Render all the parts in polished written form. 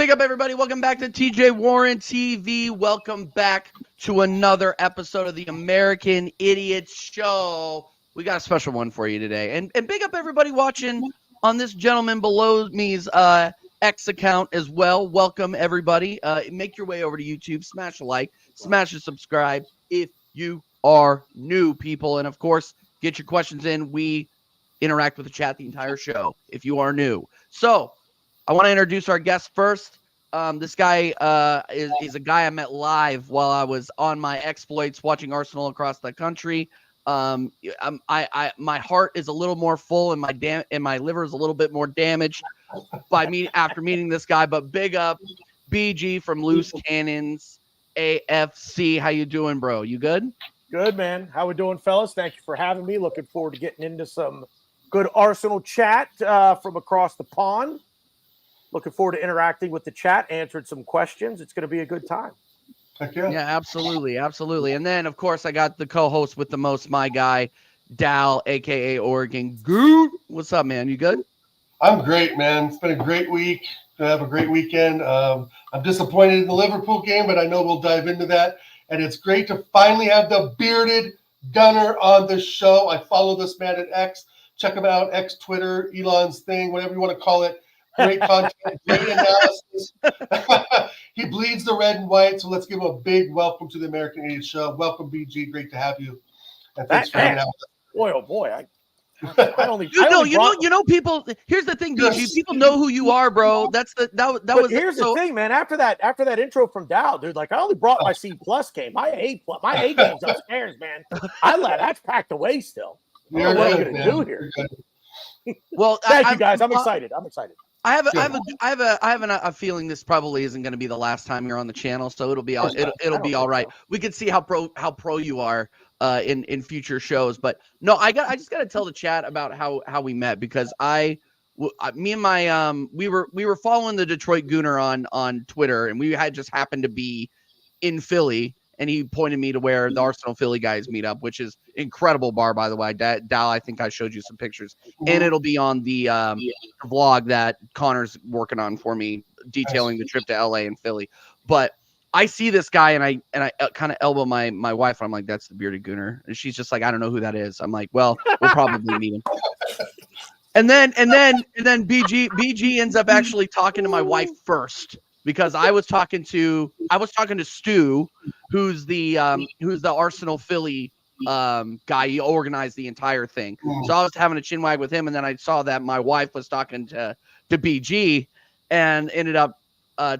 Big up, everybody. Welcome back to TJ Warren TV. Welcome back to another episode of the American Idiot Show. We got a special one for you today. And big up, everybody watching on this gentleman below me's X account as well. Welcome, everybody. Make your way over to YouTube. Smash a like. Smash a subscribe if you are new, people. And, of course, get your questions in. We interact with the chat the entire show if you are new. So, I want to introduce our guest first. This guy is a guy I met live while I was on my exploits watching Arsenal across the country. My heart is a little more full and my liver is a little bit more damaged after meeting this guy. But big up BG from Loose Cannons AFC. How you doing, bro? You good? Good, man. How we doing, fellas? Thank you for having me. Looking forward to getting into some good Arsenal chat from across the pond. Looking forward to interacting with the chat, answering some questions. It's going to be a good time. Heck yeah. Yeah, absolutely. Absolutely. And then, of course, I got the co-host with the most, my guy, Dal, a.k.a. Oregon Goot. What's up, man? You good? I'm great, man. It's been a great week. Gonna have a great weekend. I'm disappointed in the Liverpool game, but I know we'll dive into that. And it's great to finally have the bearded gunner on the show. I follow this man at X. Check him out, X, Twitter, Elon's thing, whatever you want to call it. Great content, great analysis. He bleeds the red and white, so let's give him a big welcome to the American Idiot Show. Welcome, BG. Great to have you. And thanks for hanging out. Boy, oh boy, you know, people. Here's the thing, BG. People know who you are, bro. That was. Here's the thing, man. After that intro from Dow, dude, like I only brought my C+ game. My A game's upstairs, man. That's packed away still. What are you gonna do here? Well, thank you guys. I'm excited. I have a feeling this probably isn't going to be the last time you're on the channel, so it'll be all right. So. We can see how pro you are in future shows, but no, I just got to tell the chat about how we met, because we were following the Detroit Gooner on Twitter, and we had just happened to be in Philly. And he pointed me to where the Arsenal Philly guys meet up, which is incredible bar, by the way. Dal, I think I showed you some pictures, and it'll be on the vlog that Connor's working on for me, detailing the trip to LA and Philly. But I see this guy, and I kind of elbow my wife. I'm like, "That's the bearded gooner," and she's just like, "I don't know who that is." I'm like, "Well, we'll probably meet him." And then BG ends up actually talking to my wife first, because I was talking to Stu, who's the Arsenal Philly guy. He organized the entire thing. So I was having a chinwag with him, and then I saw that my wife was talking to BG, and ended up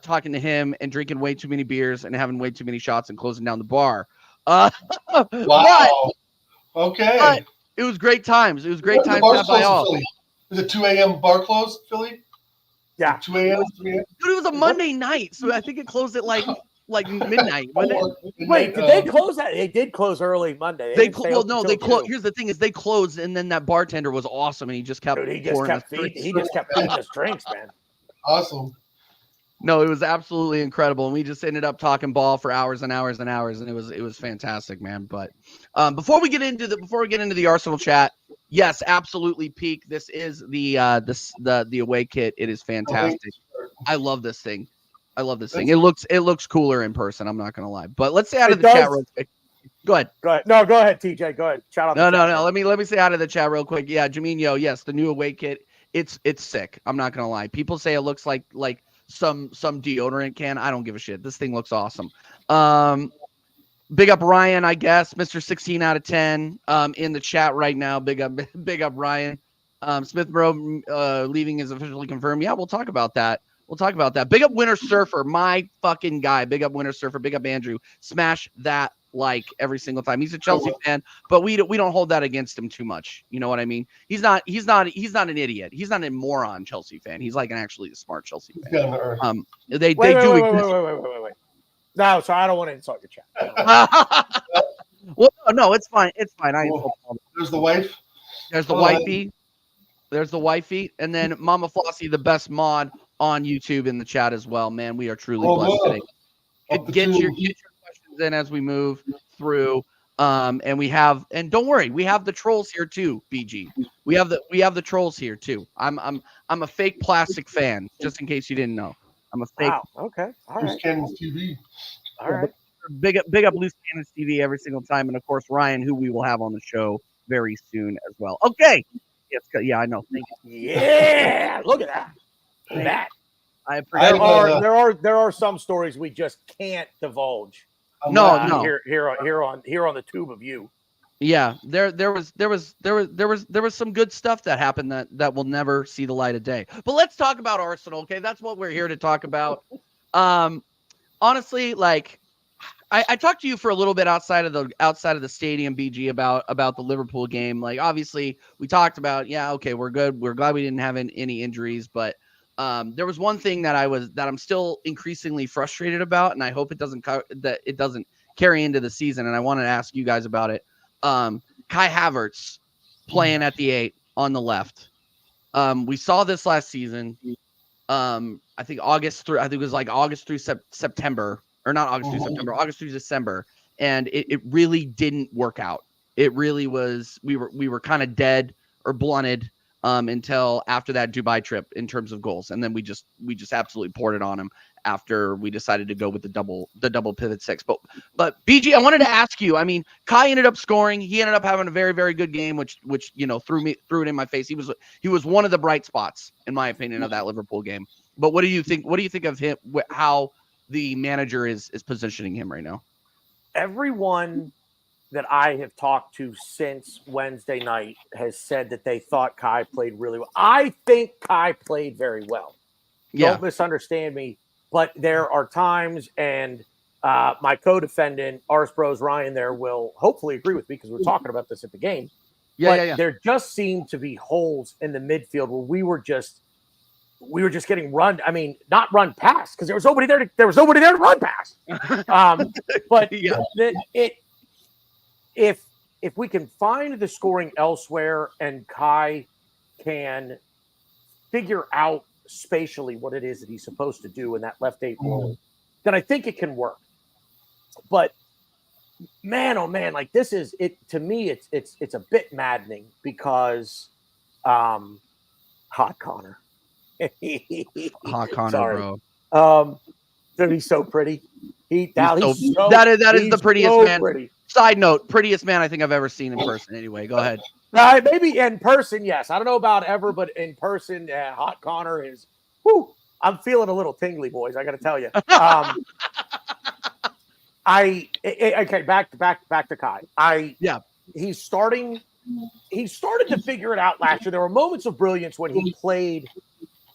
talking to him and drinking way too many beers and having way too many shots and closing down the bar. Wow. But it was great times. It was great times had by all. Is it 2 a.m. bar close, Philly? Yeah, 2 a.m. 3 a.m. Dude, it was a Monday night, so I think it closed at like midnight. Wait, did they close that? They did close early Monday. They closed. Here's the thing: is they closed, and then that bartender was awesome, and he just kept. Dude, he just kept feeding us drinks, man. Awesome. No, it was absolutely incredible, and we just ended up talking ball for hours and hours and hours, and it was fantastic, man. But before we get into the Arsenal chat, yes, absolutely peak. This is the away kit. It is fantastic. I love this thing. It looks cooler in person. I'm not gonna lie. But let's say out of the chat real quick. Go ahead. No, go ahead, TJ. Go ahead. Shout out. No. Let me say out of the chat real quick. Yeah, Jaminho. Yes, the new away kit. It's sick. I'm not gonna lie. People say it looks like some deodorant can. I don't give a shit. This thing looks awesome. Big up Ryan, I guess, Mr. 16 out of 10 in the chat right now. Big up Ryan. Smith Bro leaving is officially confirmed. Yeah, we'll talk about that. Big up Winter Surfer, my fucking guy. Big up Winter Surfer. Big up Andrew. Smash that like every single time. He's a Chelsea fan, but we don't hold that against him too much. You know what I mean? He's not an idiot. He's not a moron Chelsea fan. He's like actually a smart Chelsea fan. They do exist. Wait. No, sorry, I don't want to insult your chat. Well, no, it's fine. It's fine. There's the wife. There's the wifey. There's the wifey, and then Mama Flossie, the best mod on YouTube in the chat as well. Man, we are truly blessed today. Get your questions in as we move through. And don't worry, we have the trolls here too, BG. We have the trolls here too. I'm a fake plastic fan, just in case you didn't know. I'm a fake. Wow. Okay. All Loose right. Cannons TV. All right. Big up Loose Cannons TV every single time, and of course Ryan, who we will have on the show very soon as well. Okay. Yes, yeah, I know. Thank you. Yeah. Look at that. Look at that. I appreciate. There are some stories we just can't divulge. No. Here on the tube of you. Yeah, there was some good stuff that happened that will never see the light of day. But let's talk about Arsenal, okay? That's what we're here to talk about. Honestly, like I talked to you for a little bit outside of the stadium, BG, about the Liverpool game. Like, obviously, we talked about, yeah, okay, we're good. We're glad we didn't have any injuries, but there was one thing that I'm still increasingly frustrated about, and I hope it doesn't carry into the season. And I wanted to ask you guys about it. Kai Havertz playing at the 8 on the left. We saw this last season. I think August through September, or not August through September, August through December, and it really didn't work out. It really was. We were kind of dead or blunted until after that Dubai trip in terms of goals, and then we just absolutely poured it on him after we decided to go with the double pivot 6. But BG, I wanted to ask you. I mean, Kai ended up scoring. He ended up having a very, very good game, which threw it in my face. He was one of the bright spots, in my opinion, of that Liverpool game. But what do you think? What do you think of him? How the manager is positioning him right now? Everyone that I have talked to since Wednesday night has said that they thought Kai played really well. I think Kai played very well. Yeah. Don't misunderstand me, but there are times, and my co-defendant, Ars Bros Ryan, there will hopefully agree with me because we're talking about this at the game. Yeah. There just seemed to be holes in the midfield where we were just getting run. I mean, not run past because there was nobody there to run past. But Yeah. If we can find the scoring elsewhere and Kai can figure out spatially what it is that he's supposed to do in that left 8 role, then I think it can work. But man, oh man, like this is it to me. It's a bit maddening because Hot Connor. Hot Connor, Sorry. bro. He's so pretty. That is the prettiest so man. Pretty. Side note, prettiest man I think I've ever seen in person. Anyway, go ahead. Maybe in person, yes. I don't know about ever, but in person, Hot Connor is. Whew, I'm feeling a little tingly, boys. I got to tell you. Okay. Back to Kai. He started to figure it out last year. There were moments of brilliance when he played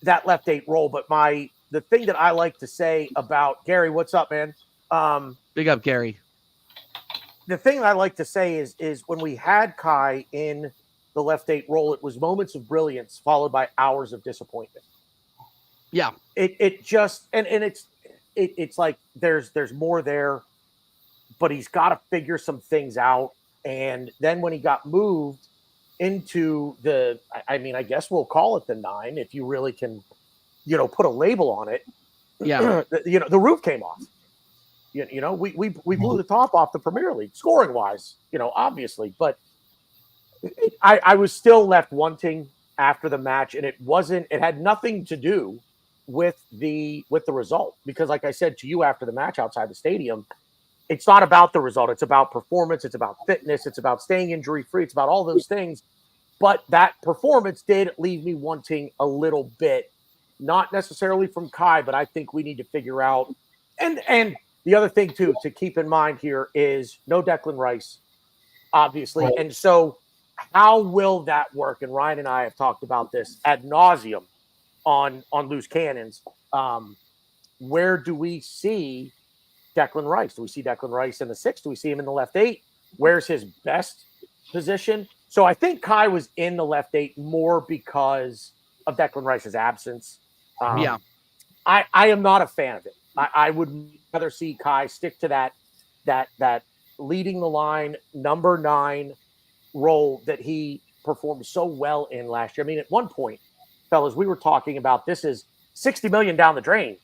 that left 8 role, but the thing that I like to say about Gary, what's up, man? Big up, Gary. The thing that I like to say is when we had Kai in the left 8 role, it was moments of brilliance followed by hours of disappointment. Yeah. It just and it's like there's more there, but he's got to figure some things out. And then when he got moved into I guess we'll call it the 9 if you really can, put a label on it. Yeah. The roof came off. We blew the top off the Premier League scoring wise, obviously, but I was still left wanting after the match, and it had nothing to do with the result, because like I said to you after the match outside the stadium, it's not about the result. It's about performance. It's about fitness. It's about staying injury free. It's about all those things. But that performance did leave me wanting a little bit, not necessarily from Kai, but I think we need to figure out. And the other thing too to keep in mind here is no Declan Rice, obviously. Right. And so how will that work? And Ryan and I have talked about this ad nauseum on Loose Cannons. Where do we see Declan Rice? Do we see Declan Rice in the 6? Do we see him in the left 8? Where's his best position? So I think Kai was in the left 8 more because of Declan Rice's absence. I am not a fan of it. I would rather see Kai stick to that leading the line number 9 role that he performed so well in last year. I mean, at one point, fellas, we were talking about this is $60 million down the drain.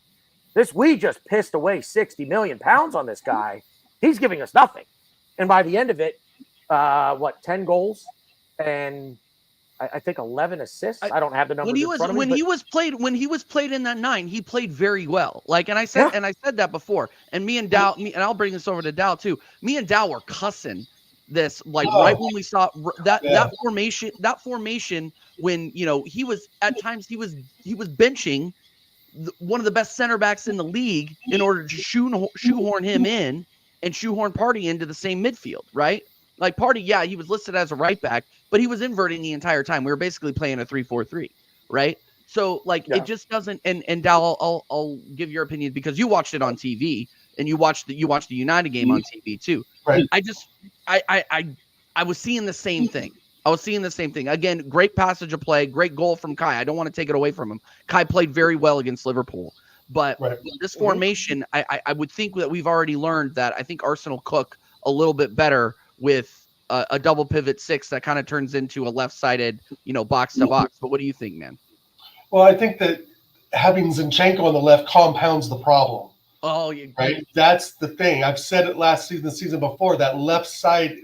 We just pissed away 60 million pounds on this guy. He's giving us nothing. And by the end of it, 10 goals and I think 11 assists. I don't have the numbers in front of me. When he was played in that 9, he played very well. Like, and I said that before. And me and Dow, and I'll bring this over to Dow too. Me and Dow were cussing this right when we saw that formation when he was at times he was benching one of the best center backs in the league in order to shoehorn him in and shoehorn Party into the same midfield, right? Like Party, he was listed as a right back, but he was inverting the entire time. We were basically playing a 3-4-3, right? So it just doesn't. And Dal, I'll give your opinion because you watched it on TV and you watched the United game on TV too. Right. I was seeing the same thing. Again, great passage of play, great goal from Kai. I don't want to take it away from him. Kai played very well against Liverpool. But this formation, I would think that we've already learned that I think Arsenal cook a little bit better with a double pivot 6 that kind of turns into a left-sided, box to box. But what do you think, man? Well, I think that having Zinchenko on the left compounds the problem. Oh, yeah. Right. That's the thing. I've said it last season, the season before, that left side,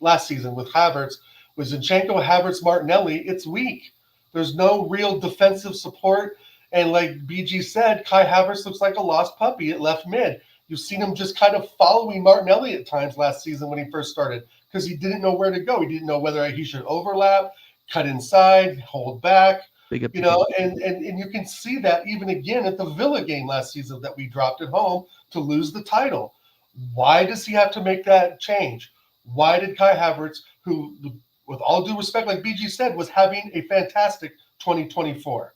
last season with Havertz, with Zinchenko, Havertz, Martinelli, it's weak. There's no real defensive support. And like BG said, Kai Havertz looks like a lost puppy at left mid. You've seen him just kind of following Martinelli at times last season when he first started because he didn't know where to go. He didn't know whether he should overlap, cut inside, hold back, and you can see that even again at the Villa game last season that we dropped at home to lose the title. Why does he have to make that change? Why did Kai Havertz, who, with all due respect, like BG said, was having a fantastic 2024.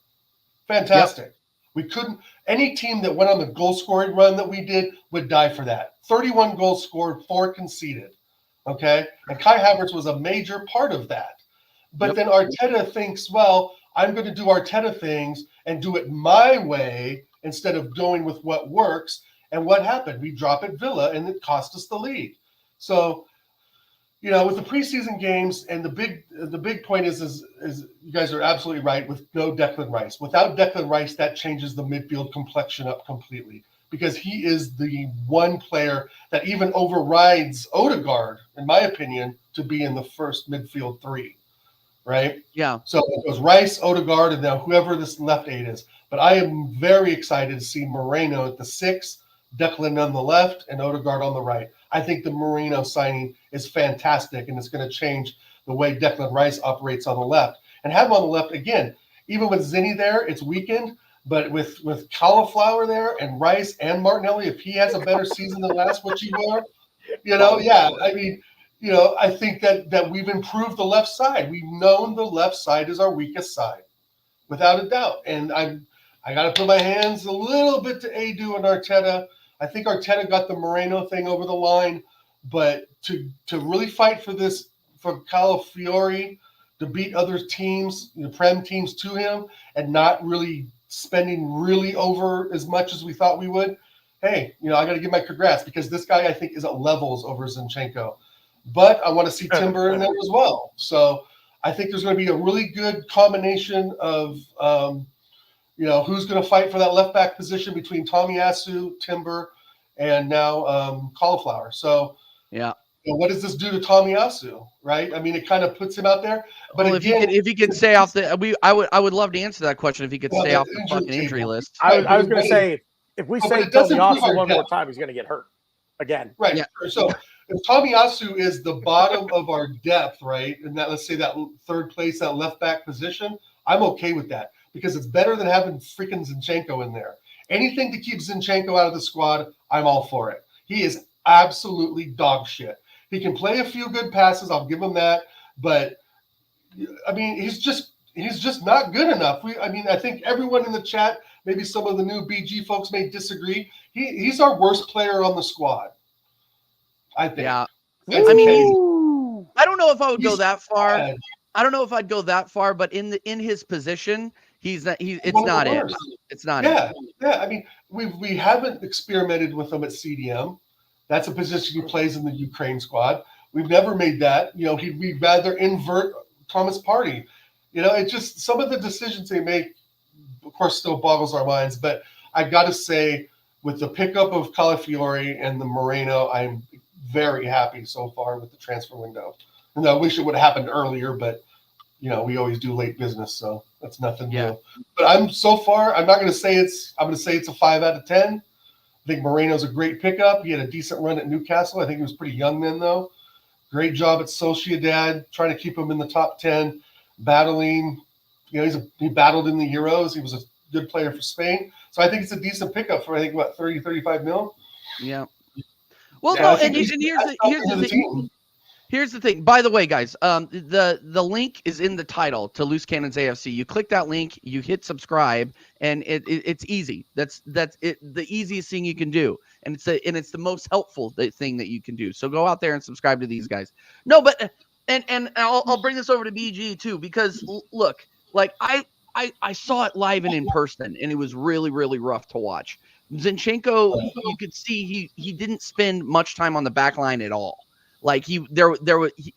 Fantastic. Yep. We couldn't – any team that went on the goal-scoring run that we did would die for that. 31 goals scored, 4 conceded, okay? And Kai Havertz was a major part of that. But then Arteta thinks, well, I'm going to do Arteta things and do it my way instead of going with what works. And what happened? We drop at Villa, and it cost us the lead. So – with the preseason games, and the big point is you guys are absolutely right with no Declan Rice. Without Declan Rice, that changes the midfield complexion up completely because he is the one player that even overrides Odegaard, in my opinion, to be in the first midfield 3, right? Yeah. So it goes Rice, Odegaard, and now whoever this left 8 is. But I am very excited to see Moreno at the 6, Declan on the left, and Odegaard on the right. I think the Merino signing is fantastic, and it's going to change the way Declan Rice operates on the left. And have him on the left, again, even with Zinni there, it's weakened, but with Cauliflower there and Rice and Martinelli, if he has a better season than last, which he will, I think that we've improved the left side. We've known the left side is our weakest side, without a doubt. And I got to put my hands a little bit to Edu and Arteta. I think Arteta got the Moreno thing over the line, but to really fight for this, for Calafiori to beat other teams, Prem teams to him, and not really spending really over as much as we thought we would, hey, I got to give my congrats because this guy I think is at levels over Zinchenko. But I want to see Timber in there as well. So I think there's going to be a really good combination of who's going to fight for that left back position between Tomiyasu, Timber, and now Cauliflower. So, what does this do to Tomiyasu? Right? I mean, it kind of puts him out there. But well, again, if he could stay off I would love to answer that question if he could stay off the fucking injury list. I was going to say if we say Tomiyasu one more time, he's going to get hurt again. Right. Yeah. So if Tomiyasu is the bottom of our depth, right, and that let's say that third place, that left back position, I'm okay with that. Because it's better than having freaking Zinchenko in there. Anything to keep Zinchenko out of the squad, I'm all for it. He is absolutely dog shit. He can play a few good passes, I'll give him that. But, I mean, he's just not good enough. I think everyone in the chat, maybe some of the new BG folks may disagree. He's our worst player on the squad, I think. Yeah. I mean, I don't know if I would go that far. Bad. I don't know if I'd go that far, but in his position, it's not it. It's not it. Yeah. I mean, we haven't experimented with him at CDM. That's a position he plays in the Ukraine squad. We've never made that. We'd rather invert Thomas Partey. It's just some of the decisions they make, of course, still boggles our minds. But I got to say, with the pickup of Calafiori and the Moreno, I'm very happy so far with the transfer window. And I wish it would have happened earlier, but we always do late business, so that's nothing new. But I'm not going to say I'm going to say it's a 5 out of 10. I think Merino's a great pickup. He had a decent run at Newcastle. I think he was pretty young then, though. Great job at Sociedad, trying to keep him in the top 10, battling. He battled in the Euros. He was a good player for Spain. So I think it's a decent pickup for, 30, 35 mil. Yeah. Well, no, and here's the thing. Here's the thing. By the way, guys, the link is in the title to Loose Cannons AFC. You click that link, you hit subscribe, and it's easy. That's it. The easiest thing you can do, and it's the most helpful thing that you can do. So go out there and subscribe to these guys. No, but and I'll bring this over to BG too, because look, like I saw it live and in person, and it was really, really rough to watch. Zinchenko, you could see he didn't spend much time on the back line at all. Like and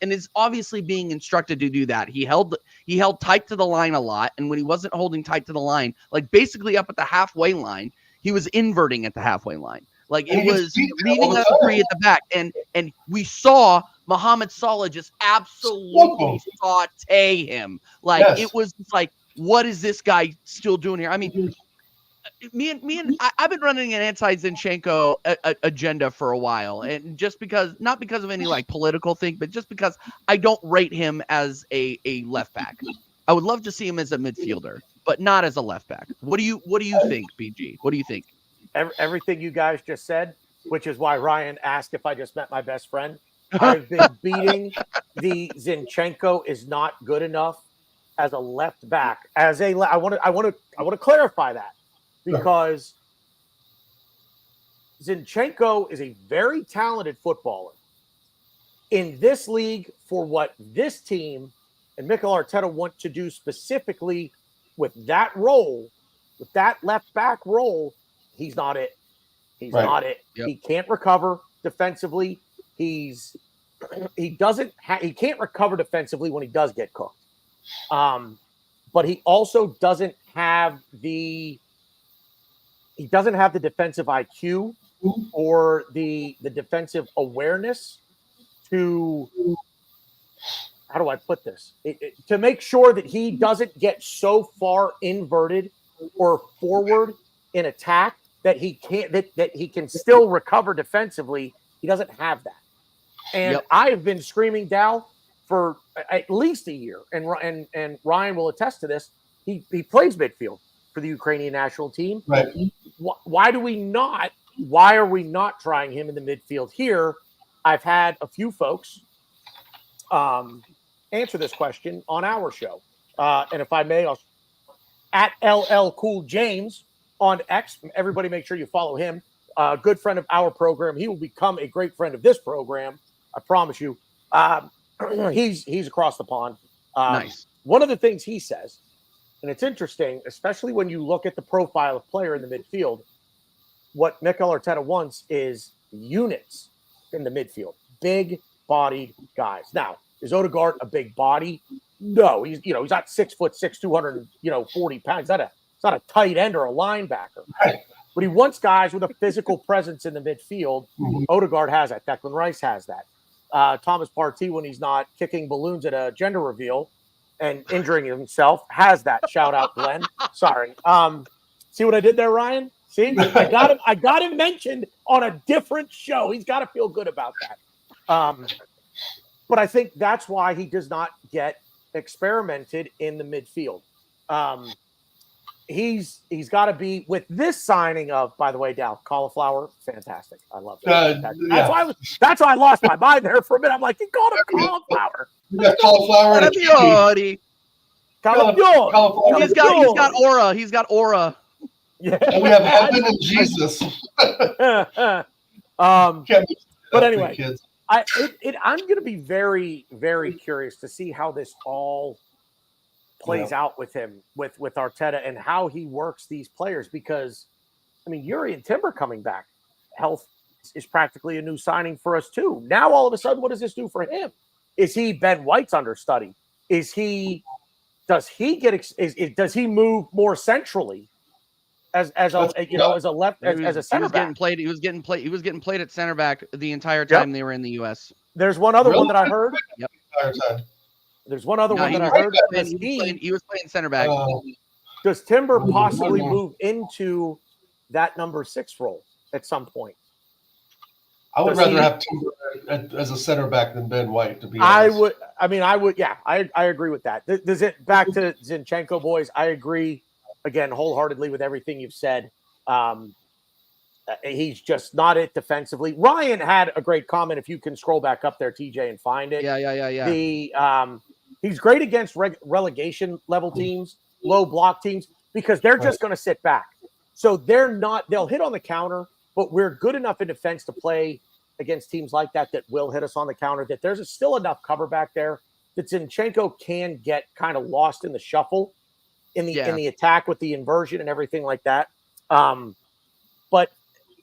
is obviously being instructed to do that. He held tight to the line a lot, and when he wasn't holding tight to the line, like basically up at the halfway line, he was inverting at the halfway line. Like it was leaving us free at the back, and we saw Mohamed Salah just absolutely saute him. Like it was just what is this guy still doing here? I mean, I've been running an anti-Zinchenko agenda for a while, and not because of any political thing, but just because I don't rate him as a left back. I would love to see him as a midfielder, but not as a left back. What do you think, BG? What do you think? Everything you guys just said, which is why Ryan asked if I just met my best friend. I've been beating the Zinchenko is not good enough as a left back. I want to clarify that. Because Zinchenko is a very talented footballer. In this league, for what this team and Mikel Arteta want to do specifically with that role, with that left back role, he's not it. He's not it. Yep. He can't recover defensively. He can't recover defensively when he does get cooked. But he also doesn't have the defensive IQ or the defensive awareness to, how do I put this? To make sure that he doesn't get so far inverted or forward in attack that he can't that he can still recover defensively. He doesn't have that. And I have been screaming Dal for at least a year, and Ryan will attest to this. He plays midfield for the Ukrainian national team. Right. Why are we not trying him in the midfield here? I've had a few folks answer this question on our show. And if I may, I'll at LL Cool James on X. Everybody make sure you follow him. Good friend of our program. He will become a great friend of this program. I promise you. He's across the pond. Nice. One of the things he says, and it's interesting, especially when you look at the profile of player in the midfield, what Mikel Arteta wants is units in the midfield, big-bodied guys. Now, is Odegaard a big body? No, he's not 6'6", 240 pounds. He's not a tight end or a linebacker. Right. But he wants guys with a physical presence in the midfield. Mm-hmm. Odegaard has that. Declan Rice has that. Thomas Partey, when he's not kicking balloons at a gender reveal and injuring himself, has that. Shout out, Glenn. Sorry. See what I did there, Ryan? See, I got him mentioned on a different show. He's got to feel good about that. But I think that's why he does not get experimented in the midfield. He's got to be with this signing of, by the way, Dal, cauliflower, fantastic. I love that. That's why I lost my mind there for a minute. I'm like, you called him cauliflower. You got cauliflower and cauliflower. He's got aura. He's got aura. Yeah, and we have heaven and Jesus. But anyway, I'm going to be very, very curious to see how this all plays out with him, with Arteta, and how he works these players. Because, I mean, Yuri and Timber coming back, health is practically a new signing for us too. Now, all of a sudden, what does this do for him? Is he Ben White's understudy? Does he move more centrally? As a center back. He was getting played at center back the entire time they were in the U.S. There's one other one that I heard. Yep. There's one other one he that I was heard. he was playing center back. Does Timber possibly move into that number 6 role at some point? I would rather have Timber as a center back than Ben White, to be honest. I would. Yeah, I agree with that. Does it back to Zinchenko, boys? I agree again wholeheartedly with everything you've said. He's just not it defensively. Ryan had a great comment. If you can scroll back up there, TJ, and find it. Yeah. He's great against relegation level teams, low block teams, because they're just going to sit back. So they'll hit on the counter, but we're good enough in defense to play against teams like that will hit us on the counter, that there's still enough cover back there that Zinchenko can get kind of lost in the shuffle in the attack with the inversion and everything like that. But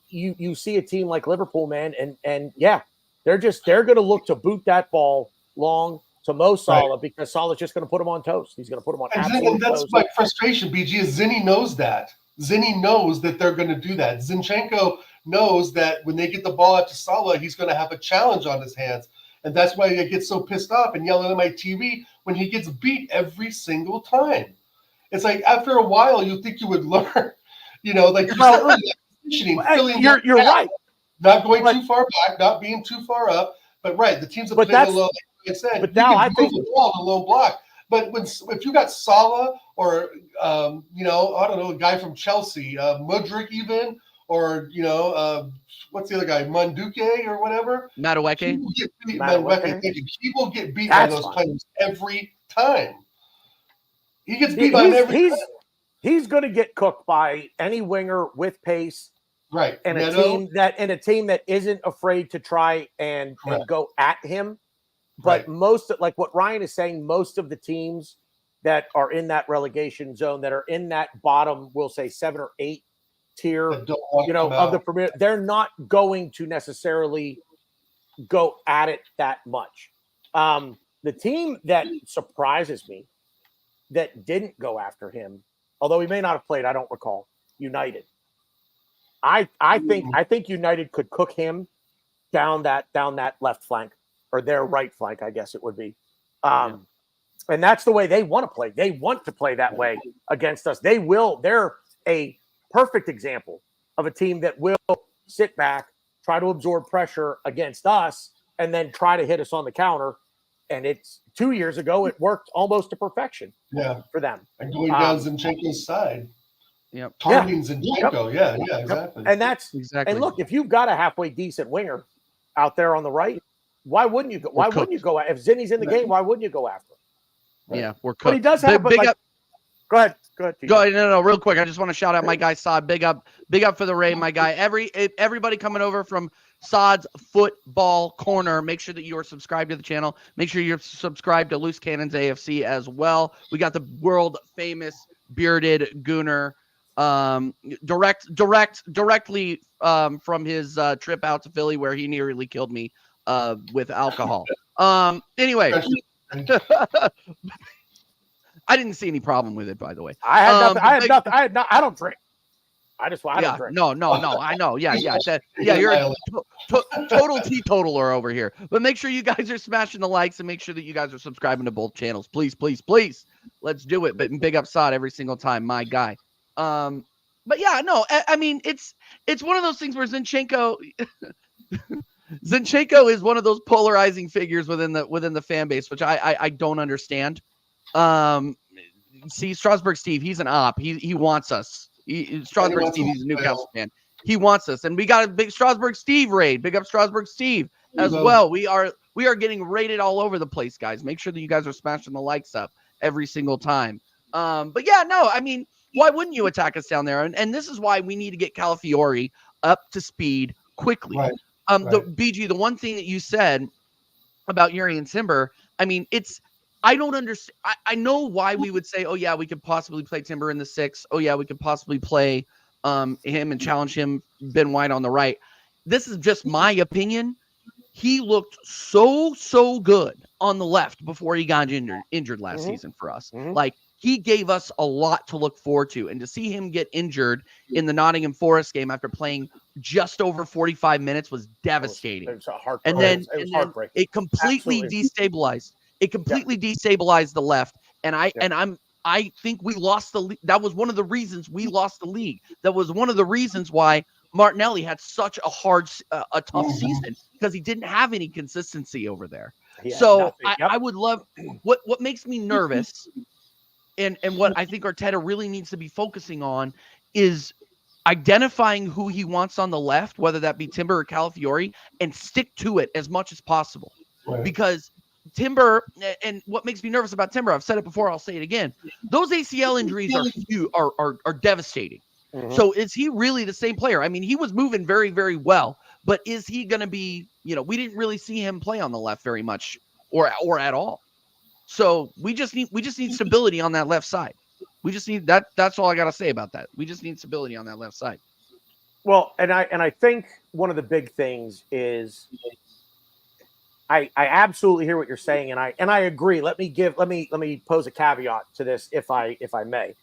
you see a team like Liverpool, man, and they're going to look to boot that ball long to Mo Salah, because Salah's just going to put him on toast. He's going to put him on absolute toast. And that's my frustration, BG, is Zinni knows that. Zinni knows that they're going to do that. Zinchenko knows that when they get the ball out to Salah, he's going to have a challenge on his hands. And that's why I get so pissed off and yelling at my TV when he gets beat every single time. It's like after a while, you think you would learn, like you said earlier, positioning, you're right. Not going too far back, not being too far up. But the teams that play the low, like I said, but now I think the ball in a low block. But if you got Salah or I don't know, a guy from Chelsea, Mudryk even, or what's the other guy, Munduke or whatever, Madueke. He will get beat by those players every time. He gets beat by every time. He's going to get cooked by any winger with pace. Right. And a team that isn't afraid to try and go at him. But most, like what Ryan is saying, most of the teams that are in that relegation zone, that are in that bottom, we'll say 7 or 8 tier, of the Premier, they're not going to necessarily go at it that much. The team that surprises me that didn't go after him, although he may not have played, I don't recall, United. I think United could cook him down that left flank, or their right flank, I guess it would be. And that's the way they want to play. They want to play that way against us. They're a perfect example of a team that will sit back, try to absorb pressure against us, and then try to hit us on the counter. And it's 2 years ago, it worked almost to perfection for them. And going down Zinchenko's side. Yep. Targeting Zinchenko. Yeah, exactly. And that's exactly. And look, if you've got a halfway decent winger out there on the right, why wouldn't you go? Why wouldn't you go? If Zinni's in the game, why wouldn't you go after him? Yeah, we're cooked. But he does have big up. Go ahead. No, real quick. I just want to shout out my guy Sod. Big up for the Ray, my guy. Everybody coming over from Sod's Football Corner. Make sure that you are subscribed to the channel. Make sure you're subscribed to Loose Cannons AFC as well. We got the world famous bearded Gooner, directly from his trip out to Philly, where he nearly killed me with alcohol. Anyway. I didn't see any problem with it, by the way. I had nothing. I don't drink. I don't drink. No. I know. Yeah. You're a total teetotaler over here. But make sure you guys are smashing the likes and make sure that you guys are subscribing to both channels. Please. Let's do it. But big up Sod every single time, my guy. But yeah, no. I mean, it's one of those things where Zinchenko is one of those polarizing figures within the fan base, which I don't understand. See, Strasbourg Steve, he's an op. He wants us. Strasbourg Steve, he's a Newcastle fan. He wants us, and we got a big Strasbourg Steve raid. Big up Strasbourg Steve as well. We are getting raided all over the place, guys. Make sure that you guys are smashing the likes up every single time. But yeah, no, I mean, why wouldn't you attack us down there? And this is why we need to get Calafiori up to speed quickly. Right. The BG, the one thing that you said about Yuri and Timber, I mean, I don't understand. I know why we would say, oh yeah, we could possibly play Timber in the 6. Oh yeah, we could possibly play him and challenge him, Ben White on the right. This is just my opinion. He looked so good on the left before he got injured last season for us. Like, he gave us a lot to look forward to. And to see him get injured in the Nottingham Forest game after playing just over 45 minutes was devastating. It was and then it completely destabilized. It completely destabilized the left. And I think we lost the league. That was one of the reasons we lost the league. That was one of the reasons why Martinelli had such a tough season, because he didn't have any consistency over there. So I would love what makes me nervous, and what I think Arteta really needs to be focusing on is identifying who he wants on the left, whether that be Timber or Calafiori, and stick to it as much as possible. Right. Because Timber, and what makes me nervous about Timber, I've said it before, I'll say it again, those ACL injuries are devastating. Mm-hmm. So is he really the same player? I mean, he was moving very, very well, but is he going to be, we didn't really see him play on the left very much or at all. So we just need stability on that left side. We just need that. That's all I got to say about that. We just need stability on that left side. Well, and I think one of the big things is I absolutely hear what you're saying, and I agree. Let me pose a caveat to this, if I may.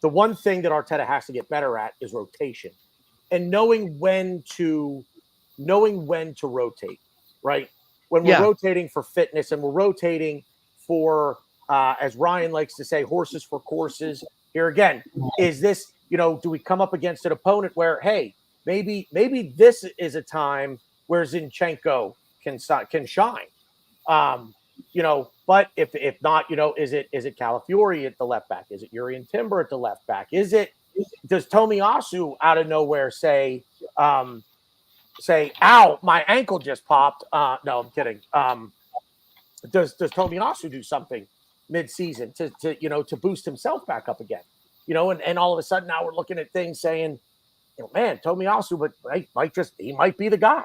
The one thing that Arteta has to get better at is rotation, and knowing when to rotate. Right, when we're rotating for fitness, and we're rotating for, as Ryan likes to say, horses for courses. Here again, is this, do we come up against an opponent where, hey, maybe this is a time where Zinchenko can shine, but if not, is it Calafiori at the left back? Is it Urian Timber at the left back? Does Tomiyasu out of nowhere say, ow, my ankle just popped? No, I'm kidding. Does Tomiyasu do something mid-season to boost himself back up again? And all of a sudden now we're looking at things saying, man, Tomiyasu, but he might be the guy.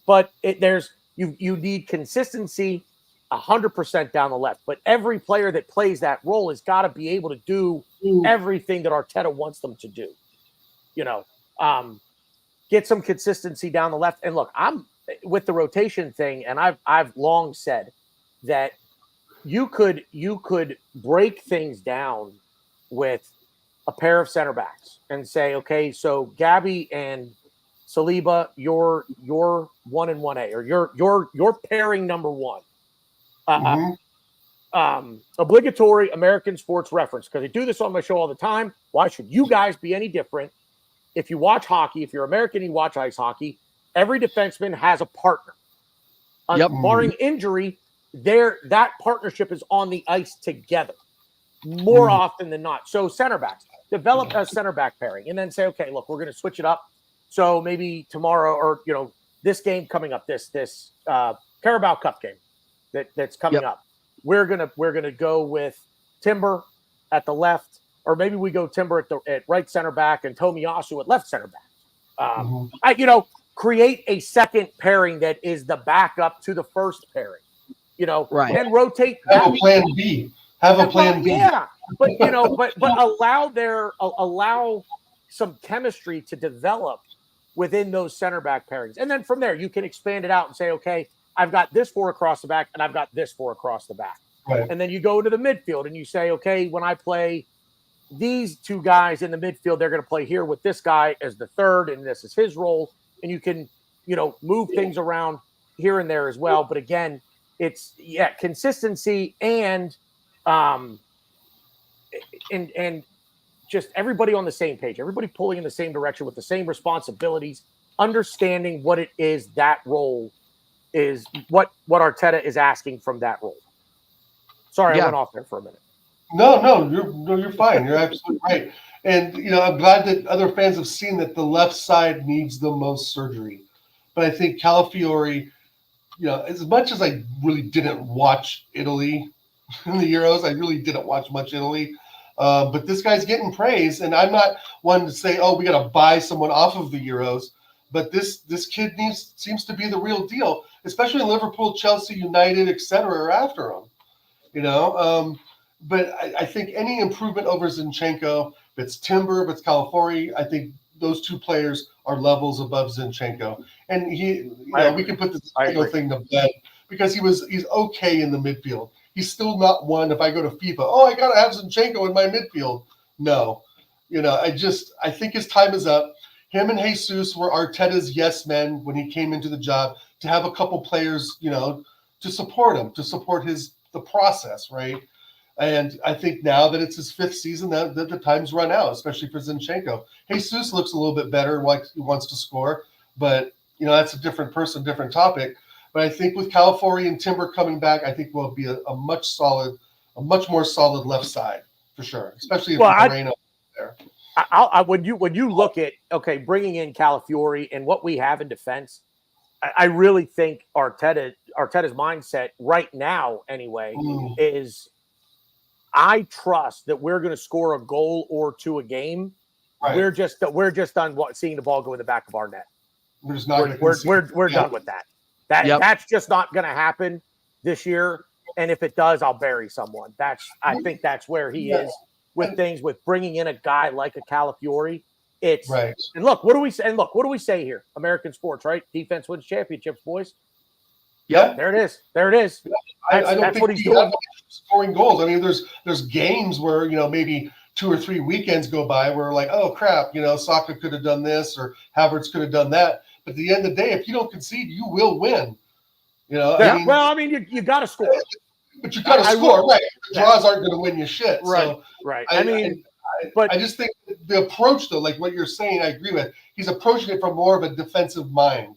But you need consistency 100% down the left. But every player that plays that role has got to be able to do everything that Arteta wants them to do. Get some consistency down the left. And look, I'm with the rotation thing, and I've long said that you could break things down with a pair of center backs and say, okay, so Gabby and Saliba, you're 1 and 1A, or you're pairing number one. Obligatory American sports reference, because I do this on my show all the time. Why should you guys be any different? If you watch hockey, if you're American, you watch ice hockey, every defenseman has a partner. Barring injury, that partnership is on the ice together more often than not. So center backs, develop a center back pairing, and then say, okay, look, we're going to switch it up. So maybe tomorrow, or this game coming up, this Carabao Cup game that's coming up, we're gonna go with Timber at the left, or maybe we go Timber at right center back and Tomiyasu at left center back. Create a second pairing that is the backup to the first pairing. And rotate. Have a plan B. Yeah, but allow some chemistry to develop within those center back pairings, and then from there you can expand it out and say, okay, I've got this 4 across the back, and I've got this 4 across the back, and then you go into the midfield and you say, okay, when I play these 2 guys in the midfield, they're going to play here with this guy as the third, and this is his role, and you can move things around here and there as well. But again, it's consistency and just everybody on the same page, everybody pulling in the same direction with the same responsibilities, understanding what it is that role is, what Arteta is asking from that role. Sorry, I went off there for a minute. No, you're fine. You're absolutely right. And I'm glad that other fans have seen that the left side needs the most surgery. But I think Calafiori, as much as I really didn't watch Italy in the Euros, I really didn't watch much Italy. But this guy's getting praise, and I'm not one to say, oh, we got to buy someone off of the Euros. But this kid seems to be the real deal, especially Liverpool, Chelsea, United, etc. are after him. But I think any improvement over Zinchenko, if it's Timber, if it's Calafiori, I think those 2 players are levels above Zinchenko. And we can put the Zinchenko thing to bed, because he's okay in the midfield. He's still not one, if I go to FIFA, I got to have Zinchenko in my midfield. No. I think his time is up. Him and Jesus were Arteta's yes men when he came into the job, to have a couple players, to to support him, to support the process, right? And I think now that it's his 5th season, that the time's run out, especially for Zinchenko. Jesus looks a little bit better, like he wants to score, but that's a different person, different topic. But I think with Calafiori and Timber coming back, I think we'll be a much more solid left side for sure, especially if MERINO there. When you look at bringing in Calafiori and what we have in defense, I really think Arteta's mindset right now, anyway, is I trust that we're going to score a goal or 2 a game. Right. We're just done seeing the ball go in the back of our net. We're just not. We're done with that. That's just not going to happen this year. And if it does, I'll bury someone. I think that's where he is with things, with bringing in a guy like a Calafiori. It's right. And look, what do we say? And look, what do we say here? American sports, right? Defense wins championships, boys. Yeah, there it is. There it is. I don't think what he's doing. Scoring goals. I mean, there's games where maybe 2 or 3 weekends go by where we're like, oh crap, Saka could have done this or Havertz could have done that. But at the end of the day, if you don't concede, you will win. You got to score. But you got to score, right? The draws aren't going to win you shit. Right, so right. I just think the approach, though, like what you're saying, I agree with. He's approaching it from more of a defensive mind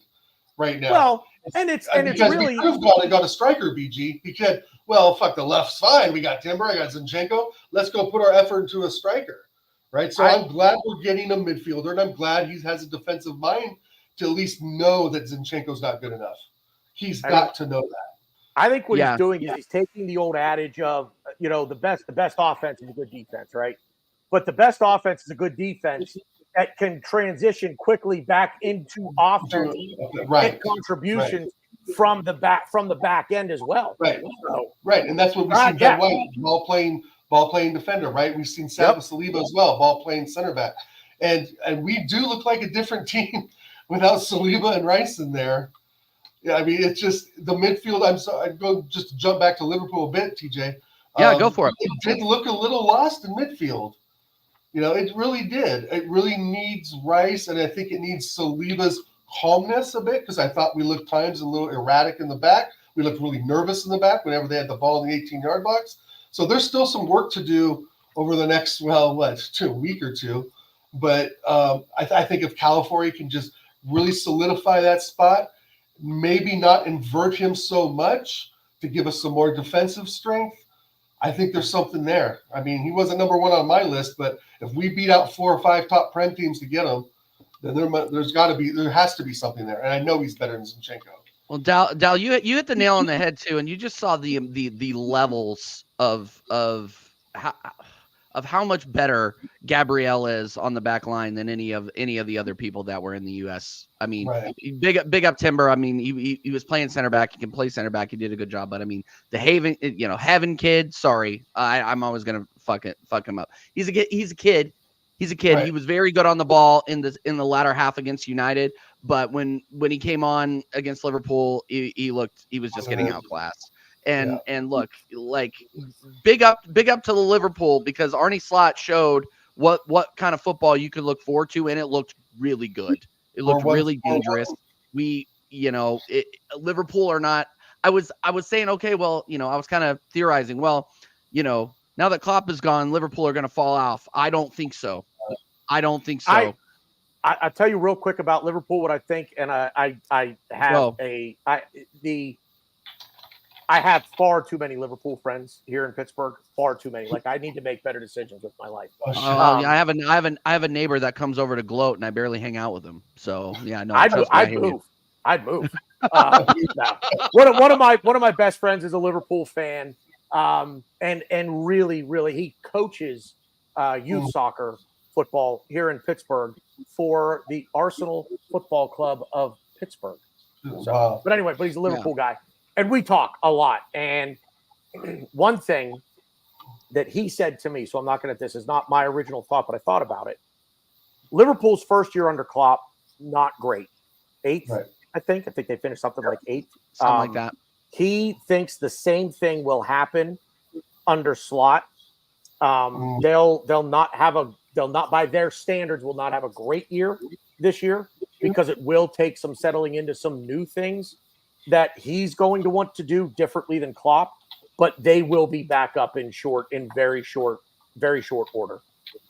right now. Well, it's really, we could have gone and got a striker, BG. He could. Well, fuck, the left's fine. We got Timber. I got Zinchenko. Let's go put our effort into a striker, right? So I'm glad we're getting a midfielder, and I'm glad he has a defensive mind to at least know that Zinchenko's not good enough. He's got to know that. I think what he's doing is he's taking the old adage of, the best offense is a good defense, right? But the best offense is a good defense that can transition quickly back into offense and contributions from the back end as well. Right. So, right. And that's what we've seen Ben White, ball playing defender, right? We've seen Saliba as well, ball playing center back. And we do look like a different team without Saliba and Rice in there. Yeah, I mean, it's just the midfield. I'd go just jump back to Liverpool a bit, TJ. Yeah, go for it. It did look a little lost in midfield. It really did. It really needs Rice, and I think it needs Saliba's calmness a bit, because I thought we looked times a little erratic in the back. We looked really nervous in the back whenever they had the ball in the 18-yard box. So there's still some work to do over the next, week or two. But I think if Calafiori can just really solidify that spot, maybe not invert him so much to give us some more defensive strength, I think there's something there. I mean, he wasn't number 1 on my list, but if we beat out 4 or 5 top Prem teams to get him, then there has to be something there. And I know he's better than Zinchenko. Well, Dal, you hit the nail on the head too, and you just saw the levels of how much better Gabriel is on the back line than any of the other people that were in the U.S. I mean, big up Timber. I mean, he was playing center back. He can play center back. He did a good job. But I mean, the Haven kid. Sorry, I'm always gonna fuck him up. He's a kid. Right. He was very good on the ball in the latter half against United. But when he came on against Liverpool, he was just getting outclassed. And look, like big up to the Liverpool, because Arne Slot showed what kind of football you could look forward to, and it looked really good. It looked really dangerous. Liverpool or not, I was saying, okay, well, I was kind of theorizing, well, now that Klopp is gone, Liverpool are going to fall off. I don't think so. I'll tell you real quick about Liverpool what I think, and I have far too many Liverpool friends here in Pittsburgh. Far too many. Like, I need to make better decisions with my life. I have a neighbor that comes over to gloat, and I barely hang out with him. So yeah, no, I'd move. One of my best friends is a Liverpool fan, and really he coaches youth soccer football here in Pittsburgh for the Arsenal Football Club of Pittsburgh. So, but he's a Liverpool guy. And we talk a lot. And one thing that he said to me, so I'm not going to, this is not my original thought, but I thought about it. Liverpool's first year under Klopp, not great. 8th, right. I think they finished something like 8th. Something like that. He thinks the same thing will happen under Slot. They'll not by their standards will not have a great year this year, because it will take some settling into some new things. that he's going to want to do differently than Klopp, but they will be back up in very short order.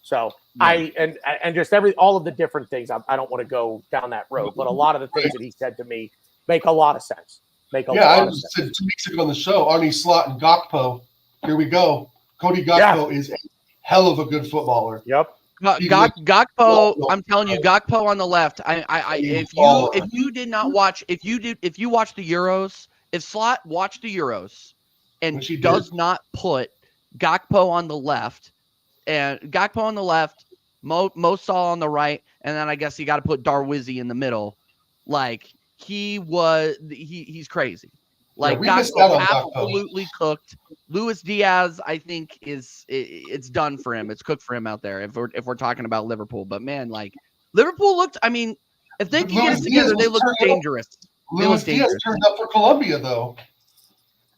So and just all of the different things. I don't want to go down that road, but a lot of the things that he said to me make a lot of sense. I said 2 weeks ago on the show, Arnie Slot and Gakpo. Here we go. Cody Gakpo is a hell of a good footballer. Yep. Gakpo, I'm telling you, Gakpo on the left. If you watch the Euros, if Slot watched the Euros and does not put Gakpo on the left, Mo Salah on the right, and then I guess you got to put Darwizzi in the middle. Like he's crazy. Like Gakpo absolutely cooked. Luis Diaz, I think it's done for him. It's cooked for him out there. If we're talking about Liverpool, but man, like Liverpool looked. I mean, if they can get it together, they look dangerous. Luis Diaz turned up for Colombia though.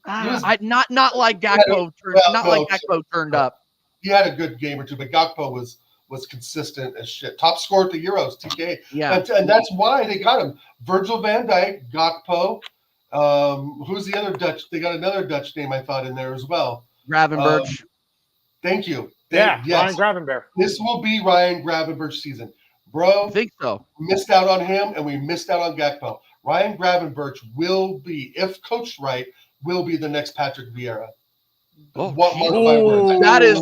Not like Gakpo. Gakpo turned up. He had a good game or two, but Gakpo was consistent as shit. Top scorer at the Euros, TK. Yeah, and that's why they got him. Virgil van Dijk, Gakpo. Who's the other Dutch? They got another Dutch name I thought in there as well. Gravenberch. Thank you. Ryan Gravenberch. This will be Ryan Gravenberch season. Bro, I think so. Missed out on him, and we missed out on Gakpo. Ryan Gravenberch will be, if coached right, will be the next Patrick Vieira. That is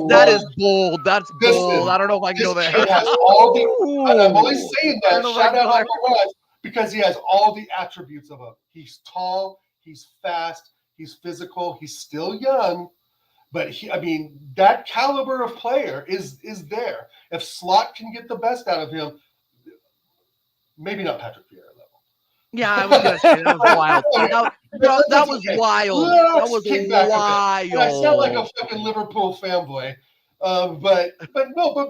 bold. That's bold. I don't know if I can go there. Has all the, and I'm only saying that. Shout out to Raj, because he has all the attributes of him. He's tall, he's fast, he's physical, he's still young, but that caliber of player is there. If Slot can get the best out of him, maybe not Patrick Vieira level. Yeah, I was gonna say that was wild. That was wild. That was wild. I sound like a fucking Liverpool fanboy, but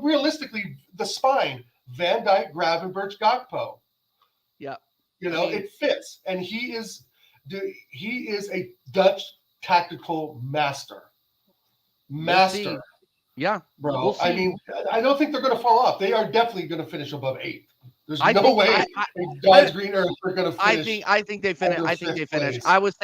realistically, the spine: Van Dijk, Gravenberch, Gakpo. Yeah, it fits, and he is a Dutch tactical master. Yeah, bro. We'll I don't think they're going to fall off. They are definitely going to finish above 8th. There's no way God's green earth are going to finish. I think they finish. I think they finish. I was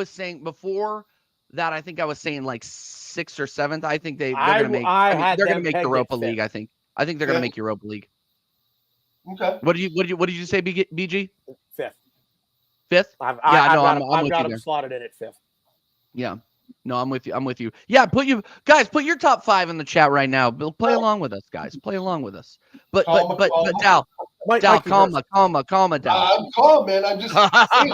saying before that. I think I was saying like 6th or 7th. I think they're going to make. They're going to make Europa League. I think they're going to make Europa League. Okay. What did you say, BG? 5th. 5th? I've got him slotted in at 5th. Yeah. No, I'm with you. Yeah, put your top 5 in the chat right now. Play along with us, guys. Play along with us. But Dal, calm, Dal. I'm calm, man. I'm just saying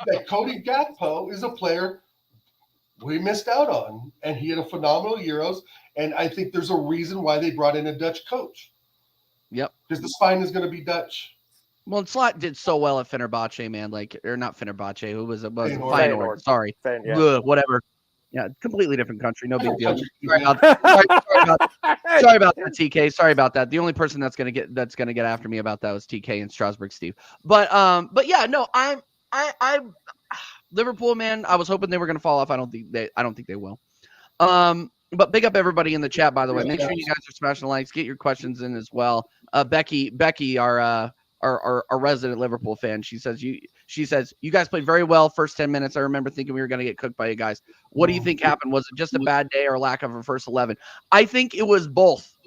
that Cody Gakpo is a player we missed out on, and he had a phenomenal Euros. And I think there's a reason why they brought in a Dutch coach. Yep. Because the spine is going to be Dutch. Well, Slot did so well at Fenerbahce, man. Or not Fenerbahce. Who was it? Feyenoord. Sorry. Whatever. Yeah, completely different country. No big deal. Sorry about that, TK. Sorry about that. The only person that's gonna get after me about that was TK and Strasbourg Steve. But yeah, no, I'm Liverpool, man. I was hoping they were gonna fall off. I don't think they will. But big up everybody in the chat, by the way. Make sure you guys are smashing likes. Get your questions in as well. Becky, our resident Liverpool fan, she says you guys played very well first 10 minutes. I remember thinking we were going to get cooked by you guys. What do you think happened? Was it just a bad day or lack of a first 11? I think it was both.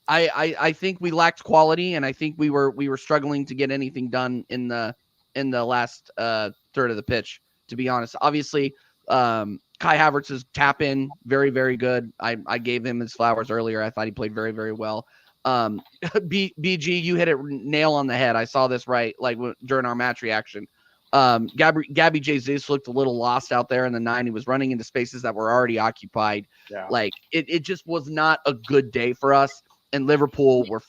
I think we lacked quality, and I think we were struggling to get anything done in the last third of the pitch, to be honest. Obviously, Kai Havertz's tap in, very, very good. I gave him his flowers earlier. I thought he played very, very well. BG, you hit it nail on the head. I saw this right, like during our match reaction. Gabby Jesus looked a little lost out there in the 9. He was running into spaces that were already occupied. Yeah. Like it just was not a good day for us. And Liverpool were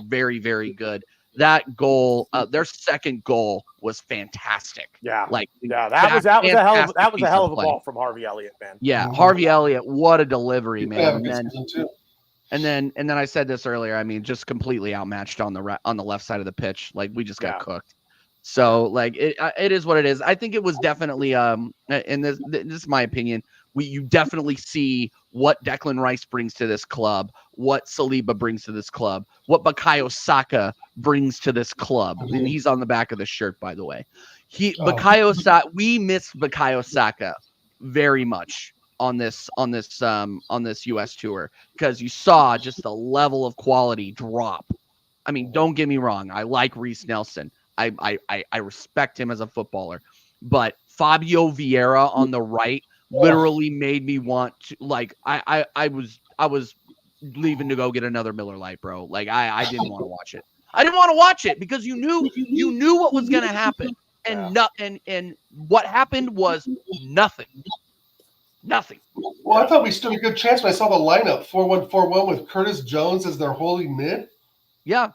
very, very good. That goal, their second goal was fantastic. Yeah, that was a hell of a ball from Harvey Elliott, man. Yeah, Harvey Elliott, what a delivery, man. And then I said this earlier. I mean, just completely outmatched on the left side of the pitch. Like we just got cooked. So like it is what it is. I think it was definitely and this is my opinion. You definitely see what Declan Rice brings to this club, what Saliba brings to this club, what Bukayo Saka brings to this club. And he's on the back of the shirt, by the way. Bukayo Saka, we miss Bukayo Saka very much on this US tour, because you saw just the level of quality drop. I mean, don't get me wrong. I like Reece Nelson. I respect him as a footballer, but Fabio Vieira on the right literally made me want to, like, I was leaving to go get another Miller Lite, bro. Like, I didn't want to watch it. I didn't want to watch it because you knew what was going to happen. And and what happened was nothing. Nothing. Well, I thought we stood a good chance when I saw the lineup 4-1-4-1 with Curtis Jones as their holy mid. Yeah.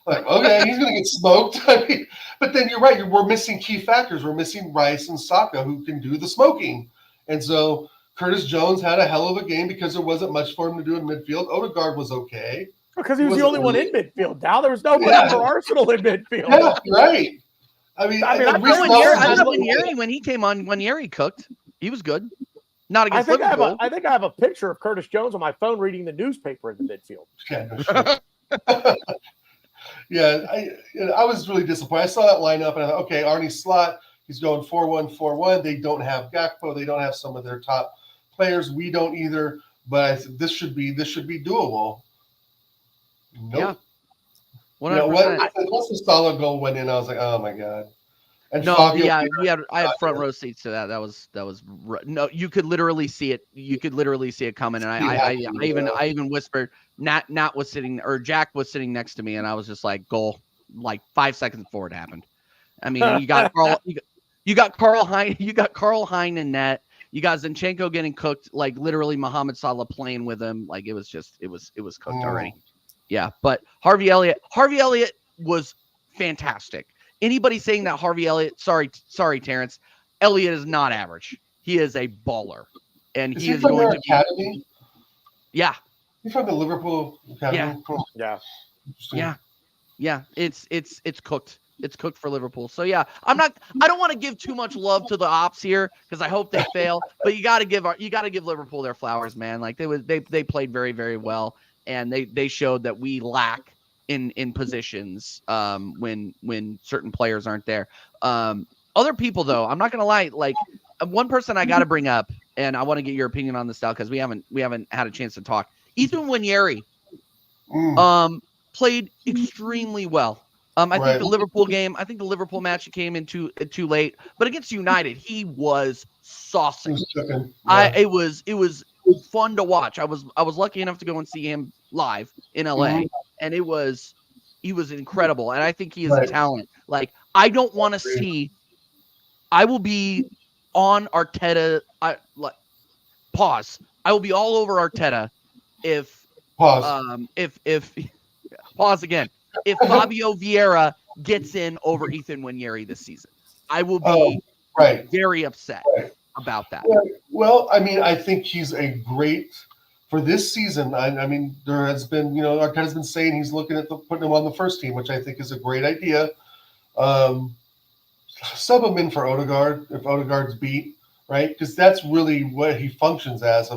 Like, okay, he's going to get smoked. I mean, but then you're right. We're missing key factors. We're missing Rice and Saka, who can do the smoking. And so Curtis Jones had a hell of a game because there wasn't much for him to do in midfield. Odegaard was okay. Because he was the only one in midfield. Now there was nobody for Arsenal in midfield. Yeah, right. I mean I thought when he came on, when Yeri cooked, he was good. Not against Liverpool. I think I have a picture of Curtis Jones on my phone reading the newspaper in the midfield. Yeah, I was really disappointed. I saw that lineup and I thought, okay, Arne Slot, he's going 4-1-4-1. They don't have Gakpo. They don't have some of their top players. We don't either. But I said this should be doable. Nope. Yeah. 100%. You know, once the Salah goal went in, I was like, oh my god. And no, Fabio, I had front row seats to that. That was no. You could literally see it. You could literally see it coming. And I even whispered. Nat was sitting, or Jack was sitting next to me, and I was just like, goal. Like 5 seconds before it happened. I mean, you got Carl. You got Carl Hein. You got Carl Hein in net. You got Zinchenko getting cooked. Like literally, Mohamed Salah playing with him. Like it was cooked already. Yeah, but Harvey Elliott was fantastic. Anybody saying that Harvey Elliott, sorry, Terrence, Elliott is not average. He is a baller, and he is going to academy? Yeah, he's from the Liverpool academy. Yeah. It's cooked. It's cooked for Liverpool. So yeah, I don't want to give too much love to the ops here because I hope they fail. But you got to give Liverpool their flowers, man. Like they played very, very well, and they showed that we lack in positions when certain players aren't there. Other people though, I'm not gonna lie, like one person I got to bring up, and I want to get your opinion on this style because we haven't had a chance to talk. Ethan Nwaneri played extremely well. I think the Liverpool game, I think the Liverpool match came in too late, but against United, he was saucy. It was fun to watch. I was lucky enough to go and see him live in LA, and he was incredible. And I think he is a talent. Like I don't want to see. I will be on Arteta. Pause. I will be all over Arteta if pause again. If Fabio Vieira gets in over Ethan Nwaneri this season, I will be very upset about that. Well, I mean, I think he's a great for this season. I mean, there has been, Arteta's been saying he's looking at putting him on the first team, which I think is a great idea. Sub him in for Odegaard if Odegaard's beat, right? Because that's really what he functions as.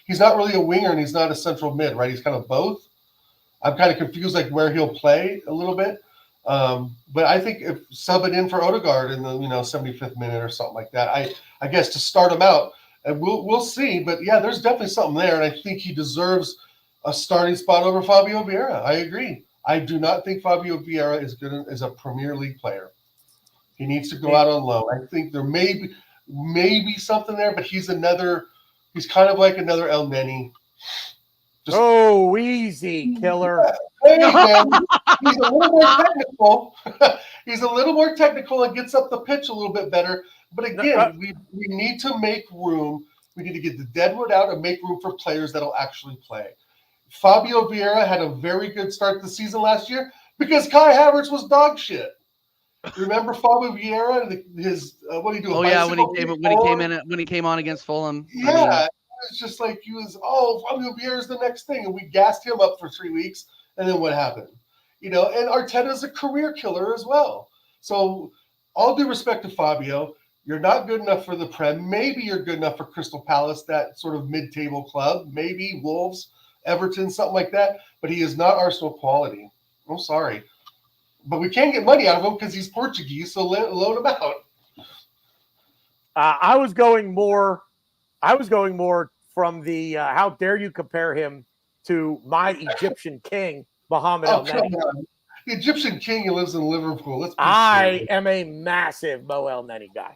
He's not really a winger and he's not a central mid, right? He's kind of both. I'm kind of confused, like where he'll play a little bit, but I think if sub it in for Odegaard in the 75th minute or something like that, I guess to start him out, and we'll see. But yeah, there's definitely something there, and I think he deserves a starting spot over Fabio Vieira. I agree. I do not think Fabio Vieira is good as a Premier League player. He needs to go out on loan. I think there may be something there, but he's kind of like another El Neni. Easy, killer. Hey, man, he's a little more technical. He's a little more technical and gets up the pitch a little bit better. But again, we need to make room. We need to get the deadwood out and make room for players that'll actually play. Fabio Vieira had a very good start to the season last year because Kai Havertz was dog shit. Remember Fabio Vieira and his what did he do? Oh yeah, when he came on against Fulham. Yeah. It's just like Fabio Vieira is the next thing, and we gassed him up for 3 weeks, and then what happened? And Arteta's a career killer as well. So, all due respect to Fabio, You're not good enough for the Prem. Maybe you're good enough for Crystal Palace, that sort of mid-table club. Maybe Wolves, Everton, something like that. But he is not Arsenal quality. I'm sorry. But we can't get money out of him because he's Portuguese, so loan him out. I was going more from the how dare you compare him to my Egyptian king, Mohammed El Neni. The Egyptian king who lives in Liverpool. I am a massive Mo El Neni guy.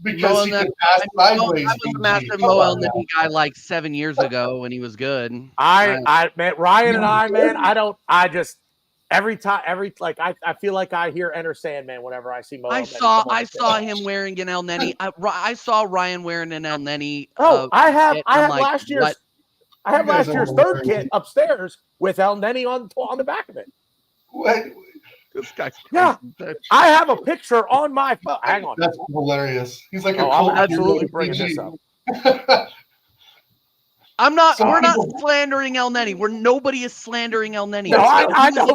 Because he can pass sideways. I was a massive Mo El Neni guy like 7 years ago when he was good. Man, Ryan and I, man, I feel like I hear Enter Sandman whenever I see Mo El Neni. I saw him wearing an El Neni. I saw Ryan wearing an El Neni. I have last year's third kit upstairs with El Neni on the back of it. What? This guy's crazy. Yeah, I have a picture on my phone. Hang on. That's hilarious. He's like I'm absolutely bringing this up. We're not slandering El Neni. Nobody is slandering El Neni. No, I know.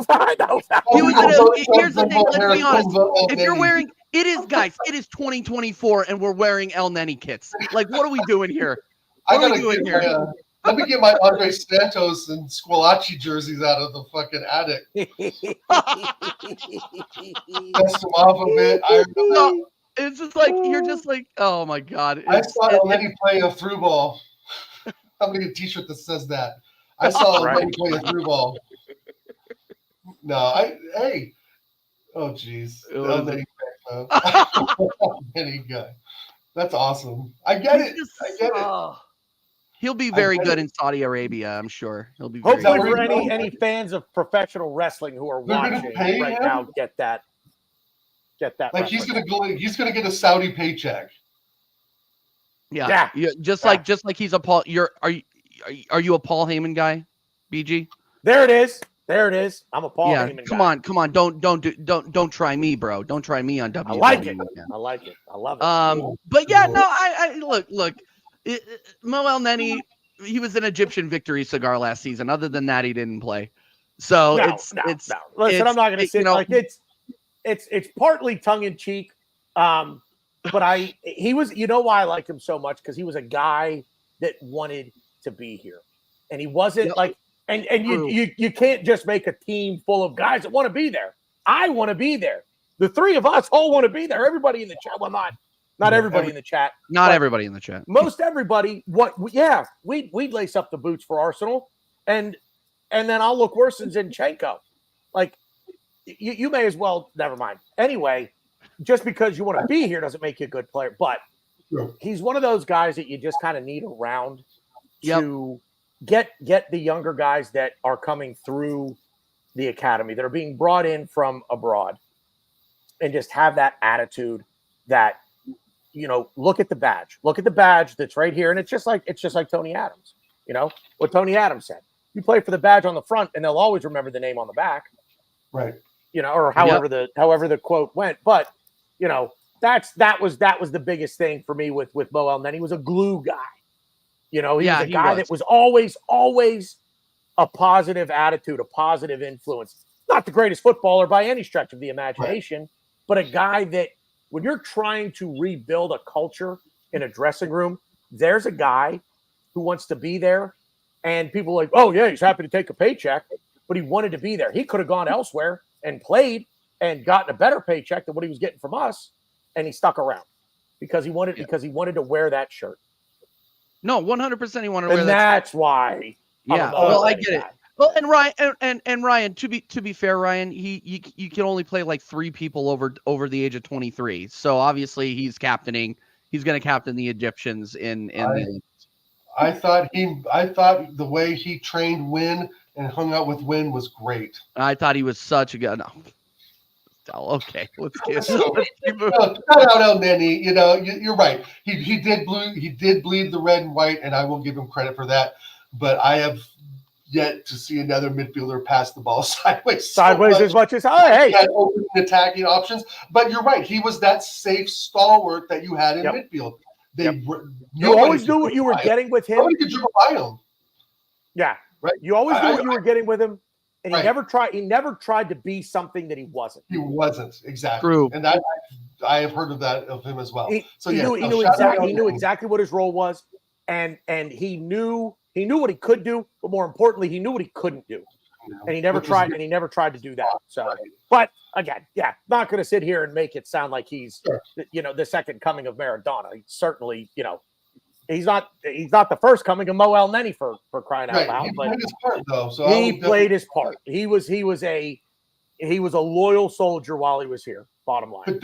Here's the thing. Let's be honest. If you're wearing, it is 2024 and we're wearing El Neni kits. Like, what are we doing here? Let me get my Andre Santos and Squilacci jerseys out of the fucking attic. Dust them off a bit. No, it's just like, you're just like, oh my God. I saw El Neni play a through ball. I'm going to get a t-shirt that says that. I saw El Neni play a through ball. Hey. Oh, jeez. El Neni guy. That's awesome. I get it. He'll be very good in Saudi Arabia, I'm sure. He'll be hopefully for any fans of professional wrestling who are watching right now get that. Like he's gonna get a Saudi paycheck. Yeah. Just like he's a Paul. Are you a Paul Heyman guy, BG? There it is. I'm a Paul Heyman guy. Come on. Don't try me, bro. Don't try me on WWE. I like it. I love it. But yeah, no. I look. Mo El Neni, he was an Egyptian victory cigar last season. Other than that, he didn't play. So it's. Listen, I'm not going to say like it's partly tongue in cheek, but he was. You know why I like him so much? Because he was a guy that wanted to be here, and he wasn't like. And you can't just make a team full of guys that want to be there. I want to be there. The three of us all want to be there. Everybody in the chat. Well, not everybody in the chat. Not everybody in the chat. Most everybody. We'd lace up the boots for Arsenal, and then I'll look worse than Zinchenko. Like you may as well. Never mind. Anyway, just because you want to be here doesn't make you a good player. But he's one of those guys that you just kind of need around to get the younger guys that are coming through the academy that are being brought in from abroad, and just have that attitude that. Look at the badge. Look at the badge that's right here, and it's just like Tony Adams. What Tony Adams said. You play for the badge on the front, and they'll always remember the name on the back. Right. Or however the quote went. But that was the biggest thing for me with Mo El Neni. He was a glue guy. He was a guy that was always a positive attitude, a positive influence. Not the greatest footballer by any stretch of the imagination, but a guy that. When you're trying to rebuild a culture in a dressing room, there's a guy who wants to be there, and people are like, oh, yeah, he's happy to take a paycheck, but he wanted to be there. He could have gone elsewhere and played and gotten a better paycheck than what he was getting from us, and he stuck around because he wanted to wear that shirt. No, 100% he wanted to wear that. And that's why. Yeah, well, I get it. Well, and Ryan, to be fair, Ryan, you can only play like 3 people over the age of 23. So obviously he's captaining. He's going to captain the Egyptians in the Olympics. I thought the way he trained Win and hung out with Win was great. I thought he was such a good. No. Okay, let's get. Shout out El Neni. You're right. He did bleed the red and white, and I will give him credit for that. But I have yet to see another midfielder pass the ball sideways as much as hey, had open attacking options. But you're right; he was that safe stalwart that you had in midfield. You always knew what you were getting with him. Nobody could dribble by him. Yeah, right. You always knew what you were getting with him. and he never tried to be something that he wasn't. He wasn't, exactly. True. And I have heard of that of him as well. He knew exactly what his role was, and he knew what he could do, but more importantly, he knew what he couldn't do. And he never tried to do that. So, but again, not going to sit here and make it sound like he's, the second coming of Maradona. He certainly, he's not the first coming of Mo Elneny for crying out loud. But played his part, though. So he played his part. He was a loyal soldier while he was here. Bottom line.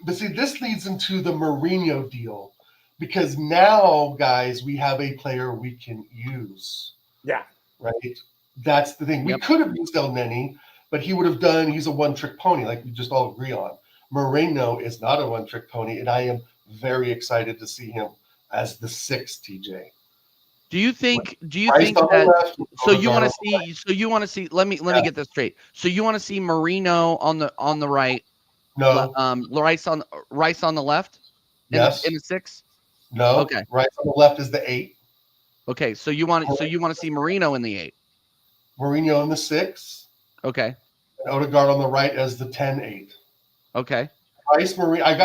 But see, this leads into the MERINO deal, because now, guys, we have a player we can use. Yeah. Right. That's the thing. We could have used Elneny, but he's a one-trick pony, like we just all agree on. MERINO is not a one-trick pony, and I am very excited to see him as the 6th, TJ. Do you think that you want to see let me get this straight. So you want to see MERINO on the right? No. Rice on the left? Yes. In the 6? No. Okay. Rice on the left is the 8. Okay, so you want to see MERINO in the 8. MERINO in the 6. Okay. And Odegaard on the right as the 10-8. Okay. Rice,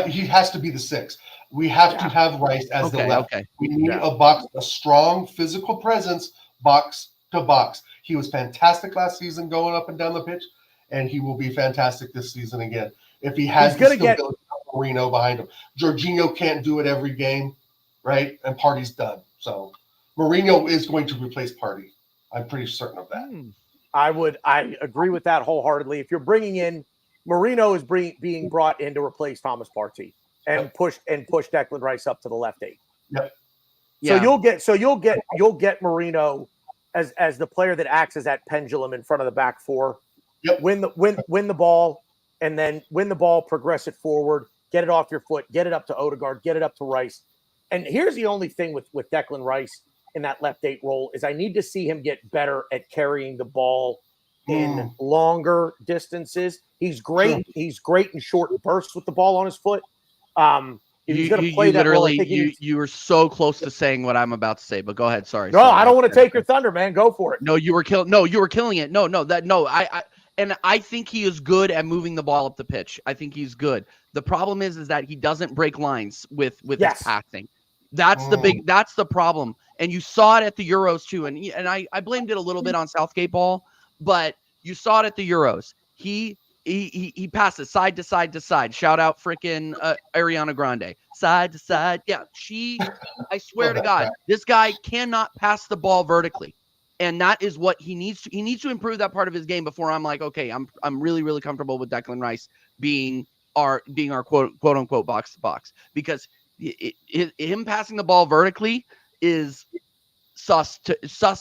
he has to be the 6. We have to have Rice as the left. Okay. We need a strong physical presence, box to box. He was fantastic last season going up and down the pitch, and he will be fantastic this season again. If he has the stability of MERINO behind him. Jorginho can't do it every game, right? And Partey's done. So MERINO is going to replace Partey. I'm pretty certain of that. I agree with that wholeheartedly. If you're bringing in MERINO is being brought in to replace Thomas Partey and push Declan Rice up to the left 8. Yep. So you'll get MERINO as the player that acts as that pendulum in front of the back 4. Yep. Win the ball, and then win the ball, progress it forward, get it off your foot, get it up to Odegaard, get it up to Rice. And here's the only thing with Declan Rice in that left 8 role is I need to see him get better at carrying the ball in longer distances. He's great. Sure. He's great in short bursts with the ball on his foot. He's going to play that role. You were so close to saying what I'm about to say, but go ahead. Sorry. No, I don't want to take your thunder, man. Go for it. No, you were killing it. I think he is good at moving the ball up the pitch. I think he's good. The problem is that he doesn't break lines with his passing. That's the problem. And you saw it at the Euros too. And I blamed it a little bit on Southgate ball, but you saw it at the Euros. He passes side to side to side. Shout out freaking Ariana Grande. Side to side. Yeah, I swear to God, this guy cannot pass the ball vertically. And that is what he needs to. He needs to improve that part of his game before I'm like, okay, I'm really, really comfortable with Declan Rice being our quote unquote box to box, because him passing the ball vertically is sus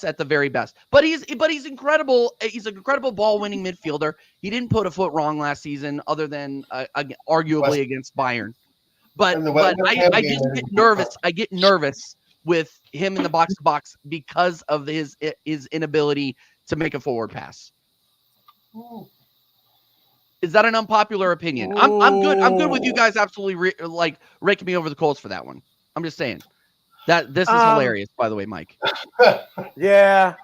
at the very best. But he's incredible. He's an incredible ball winning midfielder. He didn't put a foot wrong last season, other than arguably against Bayern. But I just get nervous. I get nervous with him in the box to box because of his inability to make a forward pass. Is that an unpopular opinion? I'm good. I'm good with you guys absolutely raking me over the coals for that one. I'm just saying that this is hilarious, by the way, Mike. Yeah,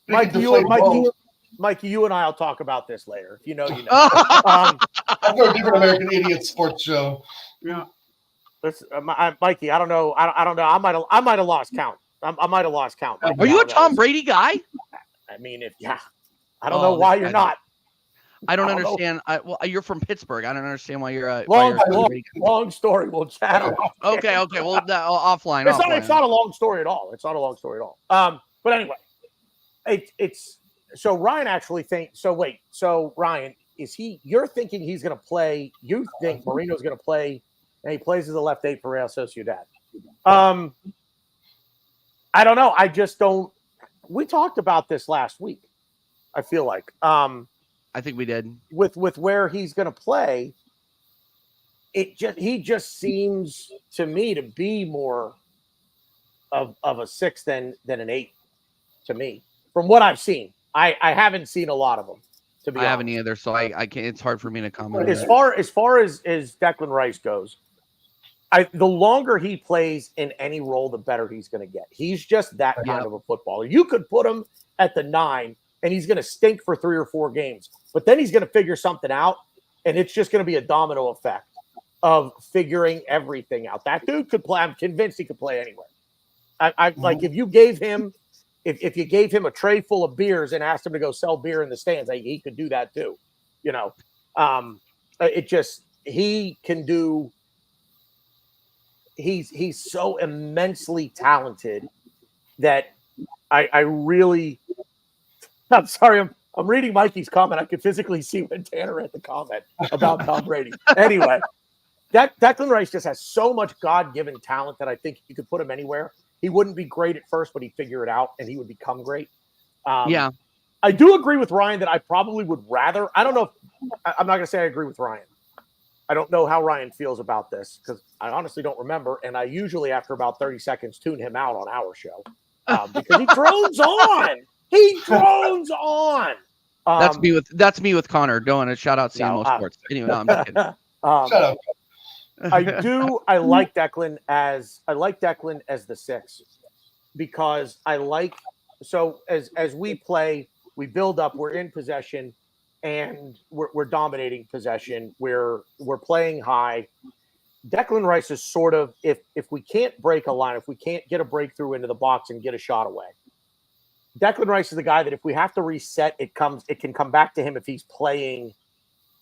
Mikey, you and I will talk about this later. If you know, you know. I'm for a different American Idiot sports show. Yeah. Mikey, I don't know. I might have lost count. I might have lost count. Are you a Tom Brady guy? I mean, I don't know why you're not. I don't understand. Well, you're from Pittsburgh. I don't understand why you're long story. We'll chat. Okay. Well, offline. It's not a long story at all. But anyway, it's so Ryan actually thinks. So wait. So Ryan, you're thinking he's going to play? You think MERINO's going to play? And he plays as a left 8 for Real Sociedad. I don't know. I just don't. We talked about this last week. I feel like. I think we did. With where he's going to play, he just seems to me to be more of a 6 than an 8 to me. From what I've seen, I haven't seen a lot of them. To be honest, haven't either, so I can't. It's hard for me to comment. As far as Declan Rice goes, the longer he plays in any role, the better he's going to get. He's just that kind of a footballer. You could put him at the 9 and he's going to stink for 3 or 4 games. But then he's going to figure something out, and it's just going to be a domino effect of figuring everything out. That dude could play. I'm convinced he could play anywhere. Like if you gave him a tray full of beers and asked him to go sell beer in the stands, he could do that too. You know, he can do. He's so immensely talented that I really. I'm sorry. I'm reading Mikey's comment. I could physically see when Tanner read the comment about Tom Brady. Anyway, Declan Rice just has so much God-given talent that I think you could put him anywhere. He wouldn't be great at first, but he'd figure it out, and he would become great. Yeah. I do agree with Ryan that I probably would rather. I don't know. I'm not going to say I agree with Ryan. I don't know how Ryan feels about this because I honestly don't remember. And I usually, after about 30 seconds, tune him out on our show because he drones on. He drones on. That's me with Connor doing a shout out CMO Sports. Anyway, no, I'm just kidding. Shut up. I like Declan as the 6 because as we play, we build up, we're in possession, and we're dominating possession. We're playing high. Declan Rice is sort of if we can't break a line, if we can't get a breakthrough into the box and get a shot away. Declan Rice is the guy that if we have to reset, it can come back to him if he's playing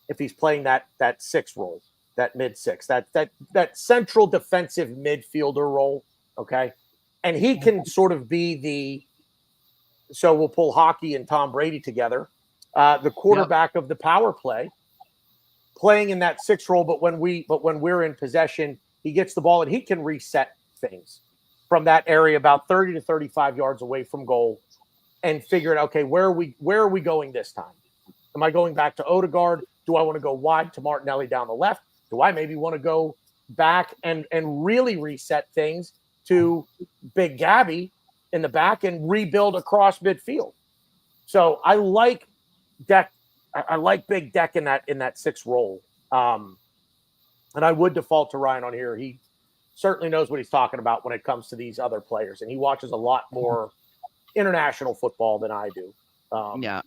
that 6 role, that mid 6, that central defensive midfielder role. Okay. And he can sort of be so we'll pull Hockey and Tom Brady together, the quarterback of the power play, playing in that 6 role. But when we're in possession, he gets the ball and he can reset things from that area about 30 to 35 yards away from goal and figure out, okay, where are we going this time? Am I going back to Odegaard? Do I want to go wide to Martinelli down the left? Do I maybe want to go back and really reset things to Big Gabby in the back and rebuild across midfield? So I like Big Deck in that 6 role. And I would default to Ryan on here. He certainly knows what he's talking about when it comes to these other players, and he watches a lot more international football than I do. Yeah.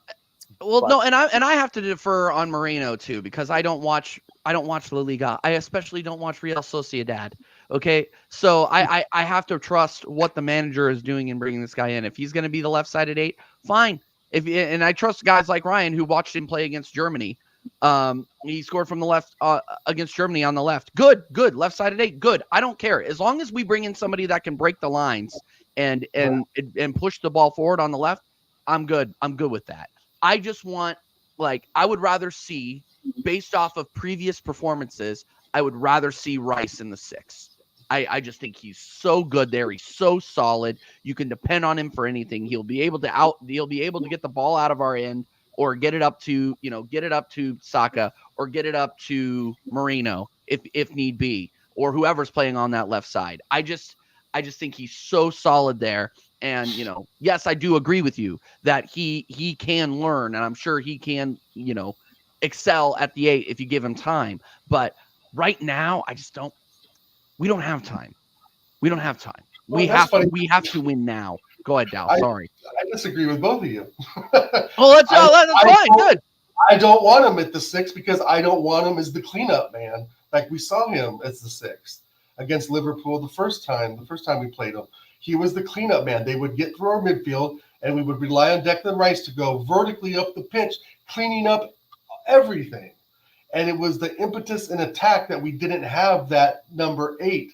Well, no, and I have to defer on MERINO too because I don't watch La Liga. I especially don't watch Real Sociedad. Okay, so I have to trust what the manager is doing in bringing this guy in. If he's going to be the left-sided 8, fine. And I trust guys like Ryan who watched him play against Germany. He scored from the left against Germany on the left. Good. Left-sided 8, good. I don't care as long as we bring in somebody that can break the lines and push the ball forward on the left. I'm good. I'm good with that. I just want, I would rather see, based off of previous performances, I would rather see Rice in the 6. I just think he's so good there. He's so solid. You can depend on him for anything. He'll be able to get the ball out of our end or get it up to Saka or get it up to MERINO if need be, or whoever's playing on that left side. I just think he's so solid there. And, yes, I do agree with you that he can learn, and I'm sure he can, excel at the 8 if you give him time. But right now, we don't have time. We don't have time. Well, we have to win now. Go ahead, Dal. Sorry. I disagree with both of you. Well, that's fine. Good. I don't want him at the 6 because I don't want him as the cleanup man. Like we saw him as the 6 against Liverpool the first time we played him. He was the cleanup man. They would get through our midfield, and we would rely on Declan Rice to go vertically up the pitch, cleaning up everything. And it was the impetus in attack that we didn't have that number 8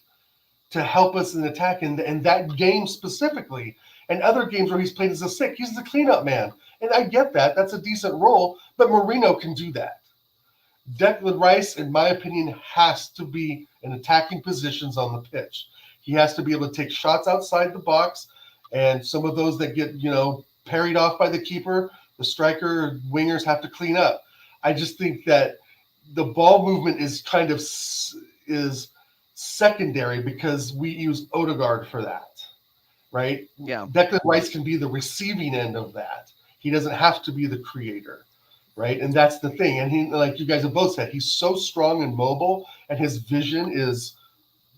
to help us in attack in that game specifically. And other games where he's played as a 6, he's the cleanup man. And I get that. That's a decent role, but MERINO can do that. Declan Rice, in my opinion, has to be in attacking positions on the pitch. He has to be able to take shots outside the box, and some of those that get, parried off by the keeper, the striker, wingers have to clean up. I just think that the ball movement is kind of is secondary because we use Odegaard for that, right? Yeah. Declan Rice can be the receiving end of that. He doesn't have to be the creator, right? And that's the thing. And he, like you guys have both said, he's so strong and mobile, and his vision is,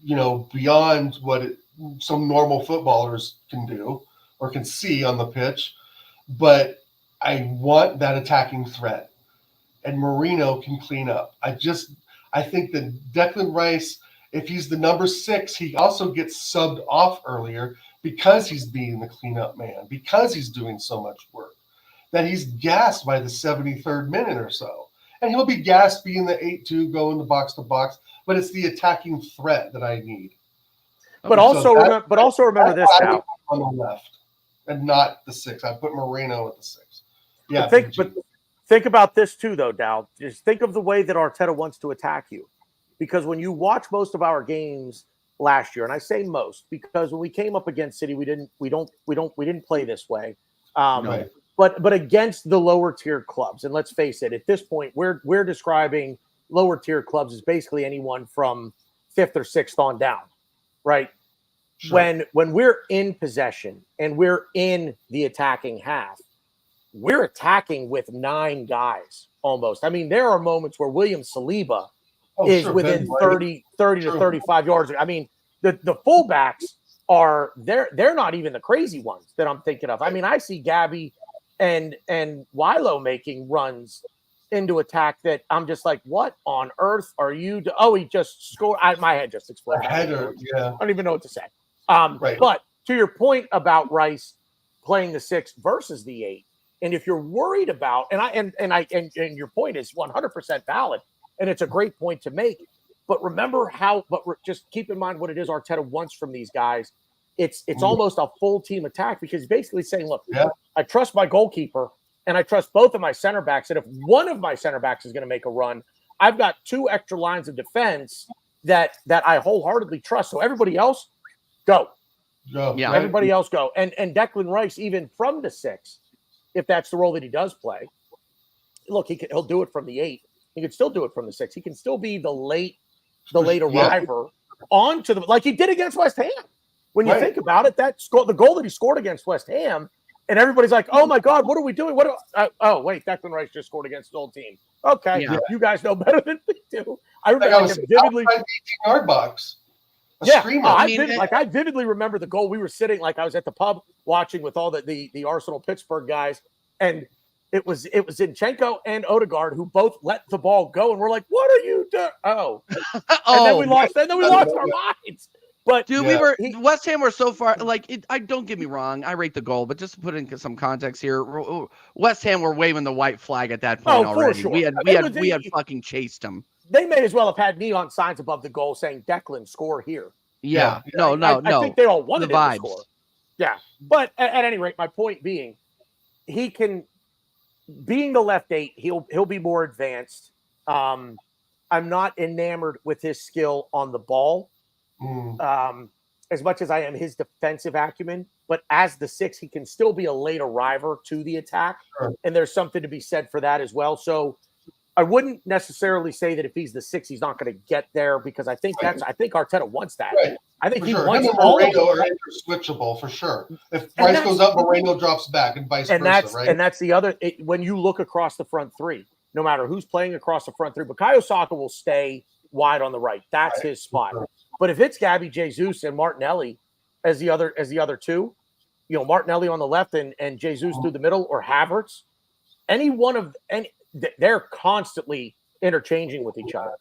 beyond what some normal footballers can do or can see on the pitch. But I want that attacking threat, and Merino can clean up. I think that Declan Rice, if he's the number 6, he also gets subbed off earlier because he's being the cleanup man, because he's doing so much work, that he's gassed by the 73rd minute or so. And he'll be gassed being the 8-2, going the box to box, but it's the attacking threat that I need. But also remember this now. On the left, and not the 6. I put Moreno at the 6. Yeah, but think about this too, though, Dow. Just think of the way that Arteta wants to attack you, because when you watch most of our games last year, and I say most because when we came up against City, we didn't play this way. Right. But against the lower tier clubs, and let's face it, at this point, we're describing lower tier clubs as basically anyone from 5th or 6th on down, right? Sure. When we're in possession and we're in the attacking half, we're attacking with 9 guys almost. I mean, there are moments where William Saliba is within 30 to 35 yards. I mean, the fullbacks are they're not even the crazy ones that I'm thinking of. I mean, I see Gabby and Wilo making runs into attack that I'm just like, what on earth are you he just scored. My head just exploded. Header, yeah. I don't even know what to say. Right. But to your point about Rice playing the 6 versus the 8, and if you're worried about, and your point is 100% valid, and it's a great point to make. But remember just keep in mind what it is Arteta wants from these guys. It's almost a full team attack, because he's basically saying, look, I trust my goalkeeper and I trust both of my center backs. And if one of my center backs is going to make a run, I've got 2 extra lines of defense that I wholeheartedly trust. So everybody else, go. Yeah. Everybody else go. And Declan Rice, even from the 6, if that's the role that he does play, look, he'll do it from the 8. He can still do it from the 6. He can still be the late arriver onto like he did against West Ham. When you think about it, the goal that he scored against West Ham, and everybody's like, "Oh my God, what are we doing? Wait, Declan Rice just scored against his old team." Okay, you guys know better than we do. I remember vividly. 18-yard box. I vividly remember the goal. We were sitting, like I was at the pub watching with all the Arsenal Pittsburgh guys, and it was Zinchenko and Odegaard who both let the ball go, and we're like, "What are you doing?" And then we lost. And then we lost our minds. But dude, West Ham were so far. Like, I don't get me wrong, I rate the goal, but just to put in some context here, West Ham were waving the white flag at that point already. Sure. We had fucking chased them. They may as well have had neon signs above the goal saying "Declan, score here." Yeah. No. I think they all wanted the vibes. To score. Yeah, but at any rate, my point being, he can, being the left 8, he'll be more advanced. I'm not enamored with his skill on the ball. As much as I am his defensive acumen, but as the 6, he can still be a late arriver to the attack. Sure. And there's something to be said for that as well. So I wouldn't necessarily say that if he's the 6, he's not going to get there, because I think I think Arteta wants that. Right. I think he wants all of them. Are switchable for sure. If Rice goes up, Moreno drops back, and vice versa, right? And that's the other, when you look across the front 3, no matter who's playing across the front 3, Bukayo Saka will stay wide on the right. That's his spot. Sure. But if it's Gabby Jesus and Martinelli as the other 2, Martinelli on the left and Jesus through the middle, or Havertz, they're constantly interchanging with each other.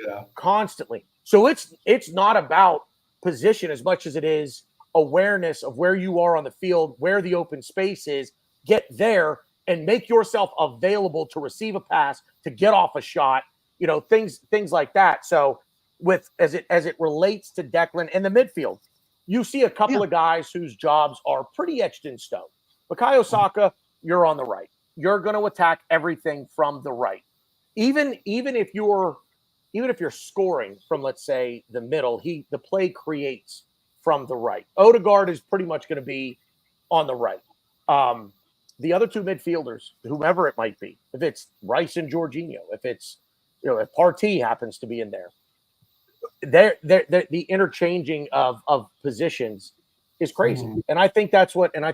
Yeah. Constantly. So it's not about position as much as it is awareness of where you are on the field, where the open space is. Get there and make yourself available to receive a pass, to get off a shot, things like that. So as it relates to Declan in the midfield, you see a couple of guys whose jobs are pretty etched in stone. Bukayo Saka, you're on the right. You're going to attack everything from the right. Even if you're scoring from, let's say, the middle, the play creates from the right. Odegaard is pretty much going to be on the right. The other 2 midfielders, whomever it might be, if it's Rice and Jorginho, if it's if Partey happens to be in there, the interchanging of positions is crazy. And I think I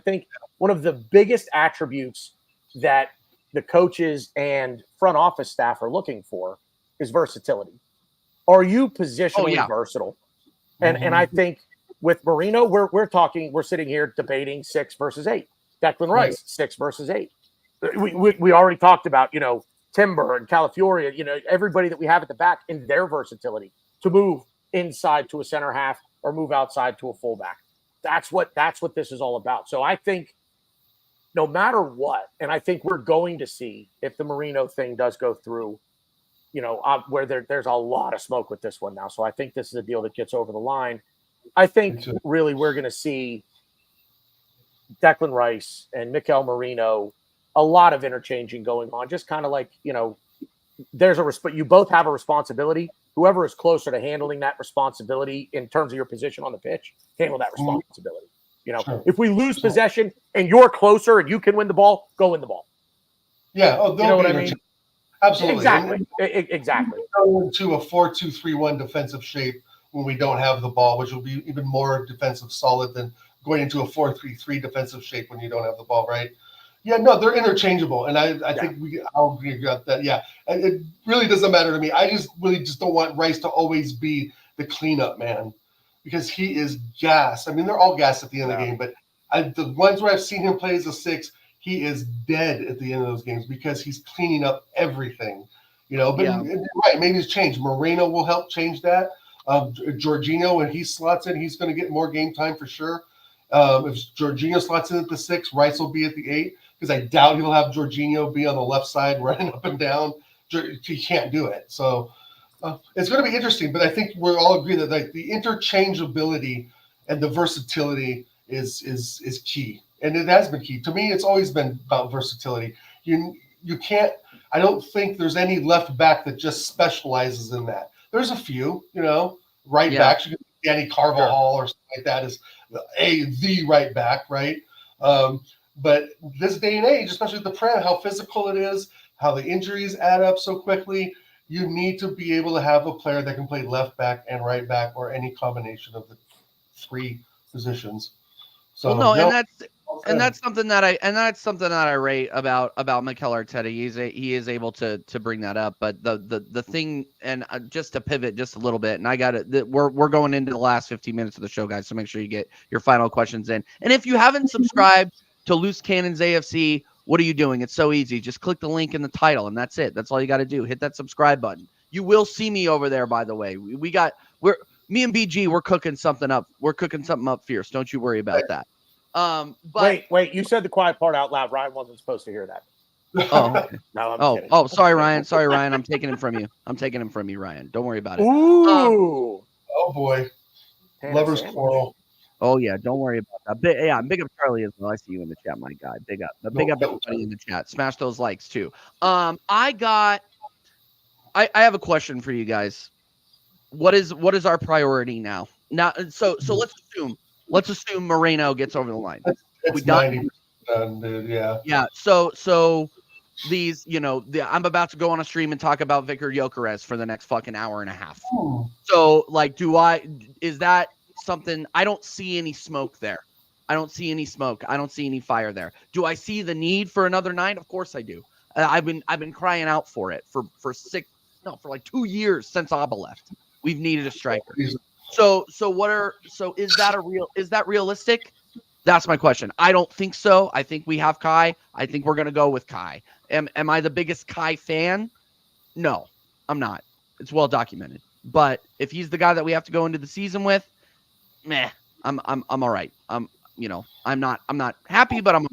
think one of the biggest attributes that the coaches and front office staff are looking for is versatility. Are you positionally versatile? And I think with Merino, we're sitting here debating 6 versus 8. Declan Rice, 6 versus 8. We already talked about, Timber and Calafiori, everybody that we have at the back in their versatility to move inside to a center half or move outside to a fullback. That's what this is all about. So I think no matter what, and I think we're going to see if the Merino thing does go through, where there's a lot of smoke with this one now. So I think this is a deal that gets over the line. I think really we're going to see Declan Rice and Mikel Merino, a lot of interchanging going on, just kind of like, there's you both have a responsibility. Whoever is closer to handling that responsibility in terms of your position on the pitch, handle that responsibility. Sure. If we lose possession and you're closer and you can win the ball, go win the ball. Yeah. Oh, you know what I mean? Absolutely. Exactly. Go into a 4-2-3-1 defensive shape when we don't have the ball, which will be even more defensive solid than going into a 4-3-3 defensive shape when you don't have the ball, right? Yeah, no, they're interchangeable, and I think I'll agree about that. Yeah, it really doesn't matter to me. I really don't want Rice to always be the cleanup man because he is gas. I mean, they're all gas at the end of the game, but the ones where I've seen him play as a 6, he is dead at the end of those games because he's cleaning up everything. But right, maybe it's changed. Moreno will help change that. Jorginho, when he slots in, he's going to get more game time for sure. If Jorginho slots in at the 6, Rice will be at the 8. Because I doubt he'll have Jorginho be on the left side running up and down. He can't do it. So it's going to be interesting. But I think we all agree that the interchangeability and the versatility is key. And it has been key. To me, it's always been about versatility. You can't – I don't think there's any left back that just specializes in that. There's a few, right backs. You can Danny Carvajal or something like that is the right back, right? But this day and age, especially with the Prem, how physical it is, how the injuries add up so quickly, you need to be able to have a player that can play left back and right back or any combination of the 3 positions. So that's something that I rate about Mikel Arteta. He is able to bring that up. But the thing, and just to pivot just a little bit, and I got it. We're going into the last 15 minutes of the show, guys. So make sure you get your final questions in. And if you haven't subscribed to Loose Cannons AFC, what are you doing? It's so easy. Just click the link in the title, and that's it. That's all you got to do. Hit that subscribe button. You will see me over there, by the way. Me and BG, we're cooking something up. We're cooking something up fierce. Don't you worry about that. But wait, you said the quiet part out loud. Ryan wasn't supposed to hear that. Oh, okay. No, I'm kidding. Sorry, Ryan. Sorry, Ryan. I'm taking him from you, Ryan. Don't worry about it. Ooh. Oh boy. Lover's quarrel. Oh yeah, don't worry about that. I'm big up Charlie as well. I see you in the chat, my guy. Big up everybody in the chat. Smash those likes too. I have a question for you guys. What is our priority now? Now, so let's assume Moreno gets over the line. It's 90%, dude. Yeah. Yeah. So these, I'm about to go on a stream and talk about Vicar Gyökeres for the next fucking hour and a half. So is that something? I don't see any smoke there. I don't see any smoke. I don't see any fire there. Do I see the need for another 9? Of course I do. I've been crying out for it for like 2 years since Abba left. We've needed a striker. So is that realistic? That's my question. I don't think so. I think we have Kai. I think we're gonna go with Kai. Am I the biggest Kai fan? No, I'm not. It's well documented. But if he's the guy that we have to go into the season with, I'm all right. I'm not happy, but I'm.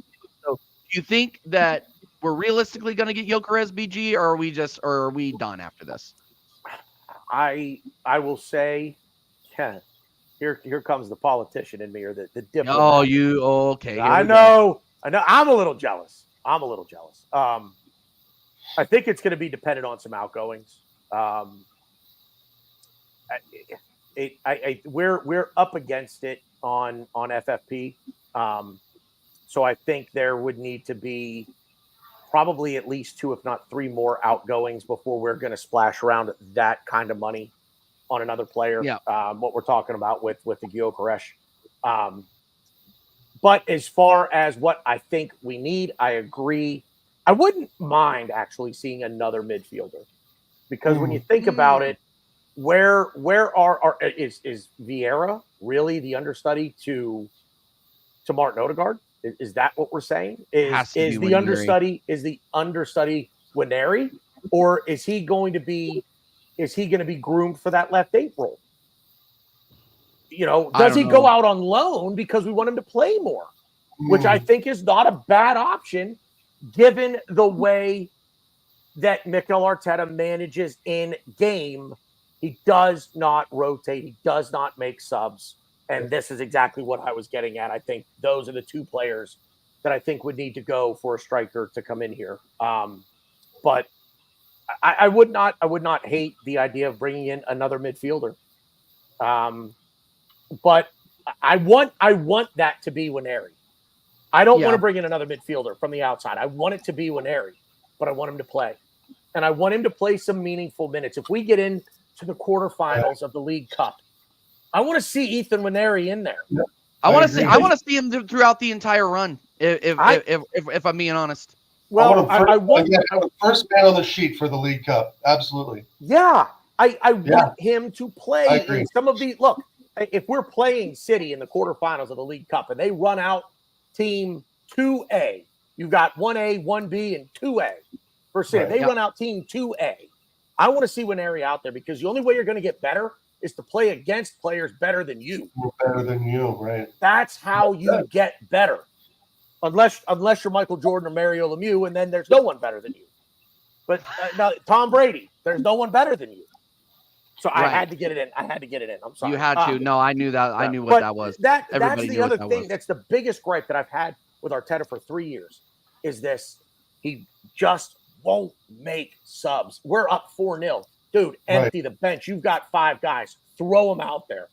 So do you think that we're realistically going to get Gyökeres, BG, or are we done after this? I will say, here comes the politician in me, or the diplomat. Oh, okay. I know. I'm a little jealous. I think it's going to be dependent on some outgoings. We're up against it on FFP. So I think there would need to be probably at least 2, if not 3 more outgoings before we're going to splash around that kind of money on another player. Yeah. What we're talking about with the Gyökeres. But as far as what I think we need, I agree. I wouldn't mind actually seeing another midfielder, because when you think about it, where is Vieira really the understudy to Martin Odegaard? Is that what we're saying? Has to Is be the Nwaneri. understudy Nwaneri, or is he going to be groomed for that left 8 role? Does he go out on loan because we want him to play more? Which I think is not a bad option given the way that Mikel Arteta manages in game. He does not rotate. He does not make subs. And this is exactly what I was getting at. I think those are the 2 players that I think would need to go for a striker to come in here. But I would not hate the idea of bringing in another midfielder. But I want that to be Nwaneri. I don't want to bring in another midfielder from the outside. I want it to be Nwaneri, but I want him to play. And I want him to play some meaningful minutes. If we get into the quarterfinals of the League Cup, I want to see Ethan Nwaneri in there. Yeah, I want to see him throughout the entire run. If I'm being honest. Well, I want first man on the sheet for the League Cup. Absolutely. Yeah, I want him to play in some of the look. If we're playing City in the quarterfinals of the League Cup and they run out Team 2A, you've got 1A, 1B, and 2A for City. They run out Team 2A. I want to see Nwaneri out there because the only way you're going to get better is to play against players better than you. Better than you, right? That's how you get better. Unless you're Michael Jordan or Mario Lemieux, and then there's no one better than you. But now Tom Brady, there's no one better than you. So I had to get it in. I'm sorry. You had to. No, I knew that. I knew what that was. That's the other thing. That's the biggest gripe that I've had with Arteta for 3 years is this. He just won't make subs. We're up 4-0. Dude, empty the bench. You've got 5 guys. Throw them out there.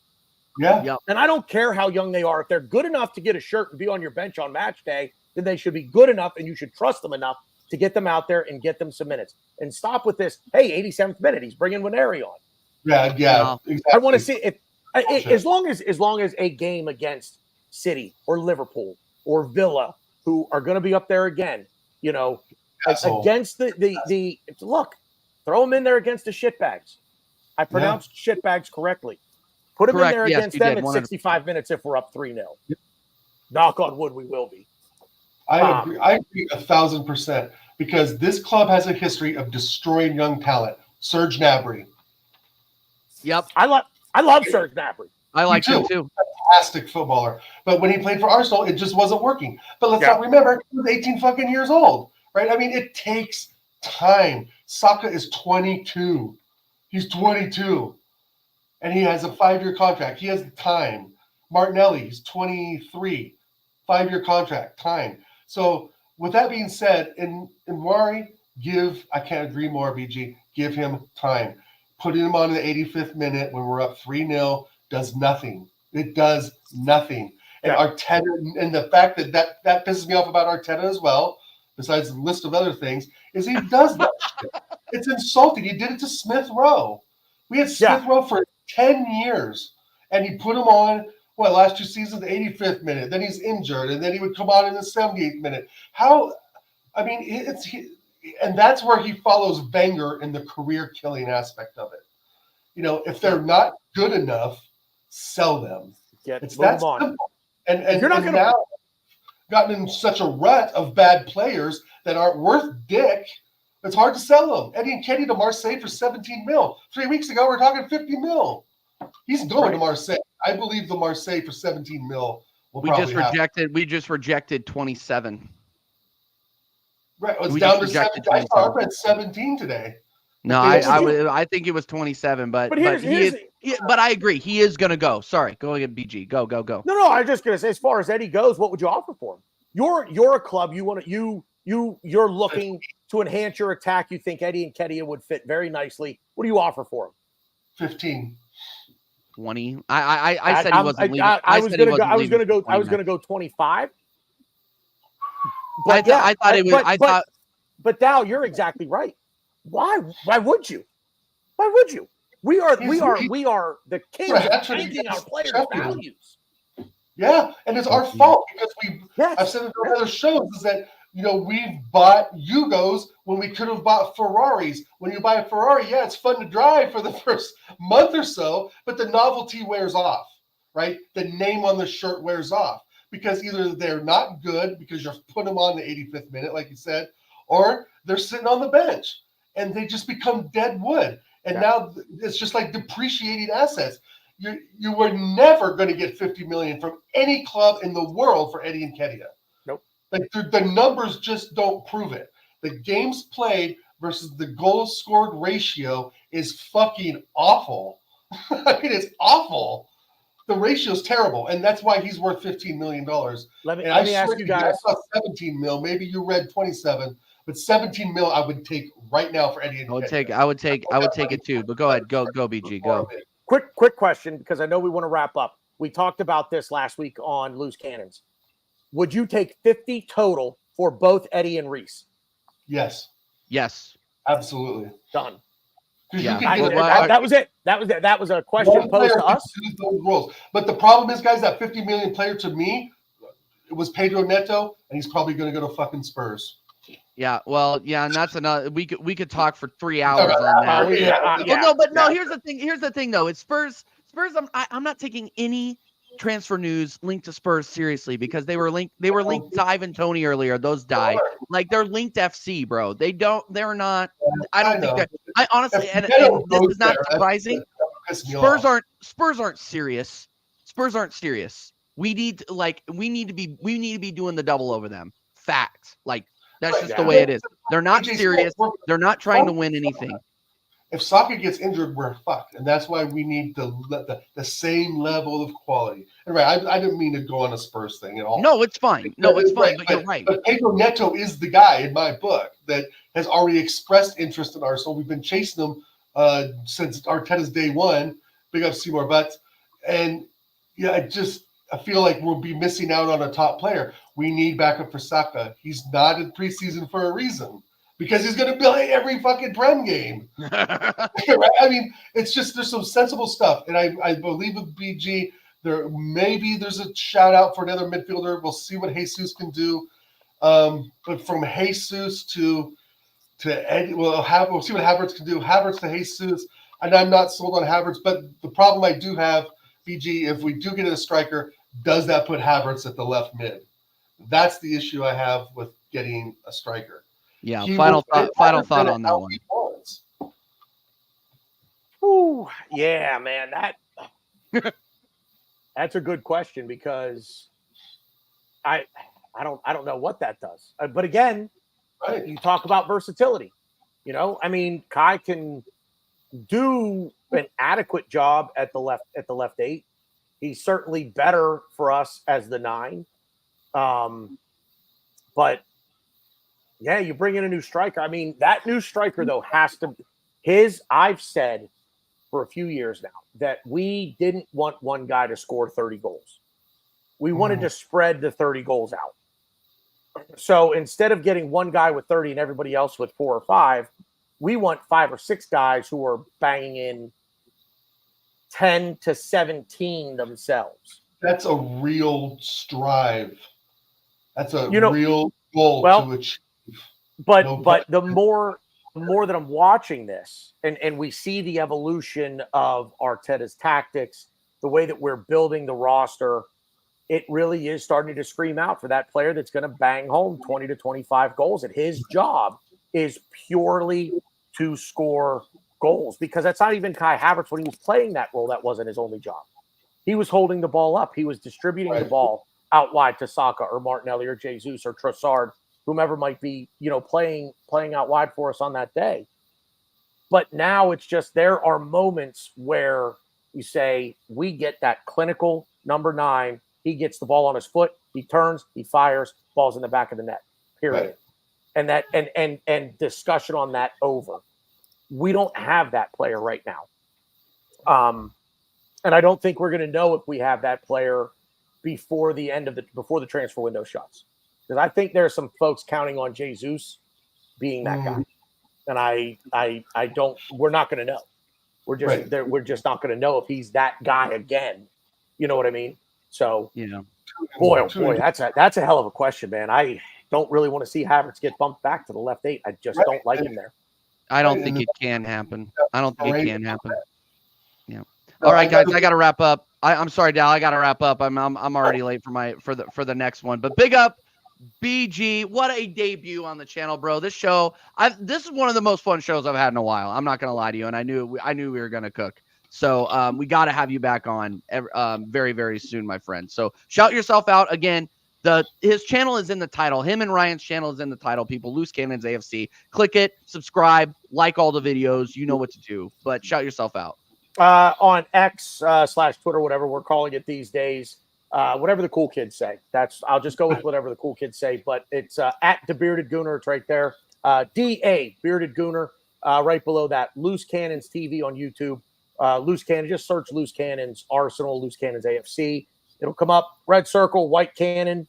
Yeah. Yep. And I don't care how young they are. If they're good enough to get a shirt and be on your bench on match day, then they should be good enough and you should trust them enough to get them out there and get them some minutes. And stop with this, hey, 87th minute, he's bringing Nwaneri on. Yeah, exactly. I want to see if as long as a game against City or Liverpool or Villa, who are going to be up there again, against the look, throw them in there against the shitbags. I pronounced shitbags correctly. Put them in there against them at 65 minutes if we're up 3-0. Yep. Knock on wood, we will be. I agree 1,000% because this club has a history of destroying young talent. Serge Gnabry. Yep. I love Serge Gnabry. I like him too. Fantastic footballer. But when he played for Arsenal, it just wasn't working. But let's not remember, he was 18 fucking years old, right? I mean, it takes time. Saka is 22. He's 22. And he has a 5-year contract. He has time. Martinelli, he's 23. 5-year contract, time. So with that being said, in Nwaneri, I can't agree more, BG. Give him time. Putting him on in the 85th minute when we're up 3-0 does nothing. It does nothing. And Arteta, and the fact that pisses me off about Arteta as well, besides the list of other things, is he does that shit. It's insulting. He did it to Smith Rowe. We had Smith Rowe for 10 years, and he put him on, last 2 seasons, the 85th minute. Then he's injured, and then he would come on in the 78th minute. And that's where he follows Wenger in the career-killing aspect of it. If they're not good enough, sell them. It's that simple. And you're not going to now gotten in such a rut of bad players that aren't worth dick. It's hard to sell them. Eddie Nketiah to Marseille for 17 mil. 3 weeks ago, we were talking 50 mil. He's going to Marseille. I believe the Marseille for 17 mil will probably happen. We just rejected 27. Right. It's down to 17. I saw it at 17 today. No, I think it was 27, but I agree. He is going to go. Sorry. Go ahead, BG. Go. No, I was just going to say, as far as Eddie goes, what would you offer for him? You're a club. You're looking to enhance your attack. You think Eddie Nketiah would fit very nicely. What do you offer for him? 15. 20. I said he wasn't leaving. I was going to go 25. But I thought it was. But Dow, you're exactly right. Why would you? Why would you? We are the kings of changing our players' values. Yeah, and it's our fault because I've said it on other shows is that we've bought Yugos when we could have bought Ferraris. When you buy a Ferrari, it's fun to drive for the first month or so, but the novelty wears off, right? The name on the shirt wears off because either they're not good because you're putting them on the 85th minute, like you said, or they're sitting on the bench and they just become dead wood. And now it's just like depreciating assets. You were never going to get $50 million from any club in the world for Eddie Nketiah. Nope. Like the numbers just don't prove it. The games played versus the goals scored ratio is fucking awful. I mean, it's awful. The ratio is terrible, and that's why he's worth $15 million. Let me ask you guys. I saw 17 mil. Maybe you read 27, but 17 mil I would take right now for Eddie. I would take it too. But go ahead, go BG, go. Quick question, because I know we want to wrap up. We talked about this last week on Loose Cannons. Would you take 50 total for both Eddie and Reese? Yes. Yes. Absolutely. Done. Yeah. That was it. That was a question posed to us. But the problem is, guys, that 50 million player to me, it was Pedro Neto, and he's probably going to go to fucking Spurs. Yeah, well, yeah, and that's another. We could talk for 3 hours on that. Here's the thing, though. It's Spurs. I'm not taking any transfer news linked to Spurs seriously because they were linked to Ivan Toney earlier. Those die. Like they're linked FC, bro. They're not. I don't think that. I honestly, and this is not surprising. Spurs aren't serious. Spurs aren't serious. We need to be doing the double over them. Fact. Like that's just the way it is. They're not serious. They're not trying to win anything. If Saka gets injured, we're fucked, and that's why we need the same level of quality. And right, I didn't mean to go on a Spurs thing at all. No, it's fine. No, it's fine. But you're right. But Pedro Neto is the guy in my book that has already expressed interest in Arsenal. We've been chasing him since Arteta's day one. Big up Seymour Butts, and yeah, I feel like we'll be missing out on a top player. We need backup for Saka. He's not in preseason for a reason. Because he's going to play every fucking Prem game. Right? I mean, it's just there's some sensible stuff. And I believe with BG, there's a shout out for another midfielder. We'll see what Jesus can do. But from Jesus to Eddie, we'll see what Havertz can do. Havertz to Jesus. And I'm not sold on Havertz. But the problem I do have, BG, if we do get a striker, does that put Havertz at the left mid? That's the issue I have with getting a striker. Yeah, final thought on that one. Ooh, yeah, man, that's a good question because I don't know what that does. But again, you talk about versatility. You know, I mean, Kai can do an adequate job at the left 8. He's certainly better for us as the 9. But yeah, you bring in a new striker. I mean, that new striker, though, has to – I've said for a few years now that we didn't want one guy to score 30 goals. We wanted to spread the 30 goals out. So instead of getting one guy with 30 and everybody else with 4 or 5, we want 5 or 6 guys who are banging in 10 to 17 themselves. That's a real strive. That's a real goal to achieve. But the more that I'm watching this and we see the evolution of Arteta's tactics, the way that we're building the roster, it really is starting to scream out for that player that's going to bang home 20 to 25 goals. And his job is purely to score goals because that's not even Kai Havertz when he was playing that role. That wasn't his only job. He was holding the ball up. He was distributing the ball out wide to Saka or Martinelli or Jesus or Trossard, whomever might be, playing out wide for us on that day. But now it's just there are moments where you say, we get that clinical number 9. He gets the ball on his foot. He turns, he fires, ball's in the back of the net, period. Right. And that and discussion on that over. We don't have that player right now. And I don't think we're going to know if we have that player before the transfer window shuts. Because I think there are some folks counting on Jesus being that guy, and I don't. We're not going to know. We're just not going to know if he's that guy again. You know what I mean? So boy, that's a hell of a question, man. I don't really want to see Havertz get bumped back to the left 8. I just don't like him there. I don't think it can happen. Yeah. All right, guys, I got to wrap up. I'm sorry, Dal. I got to wrap up. I'm already late for the next one. But big up BG. What a debut on the channel, bro. This show, this is one of the most fun shows I've had in a while. I'm not gonna lie to you, and I knew we were gonna cook. So we got to have you back on very, very soon, my friend. So shout yourself out again. His channel is in the title. Him and Ryan's channel is in the title. People, Loose Cannons AFC. Click it, subscribe, like all the videos. You know what to do. But shout yourself out. On X / Twitter, whatever we're calling it these days. Whatever the cool kids say. I'll just go with whatever the cool kids say. But it's at the Bearded Gooner. It's right there. DA Bearded Gooner. Right below that, Loose Cannons TV on YouTube. Loose Cannon. Just search Loose Cannons Arsenal. Loose Cannons AFC. It'll come up. Red circle, white cannon.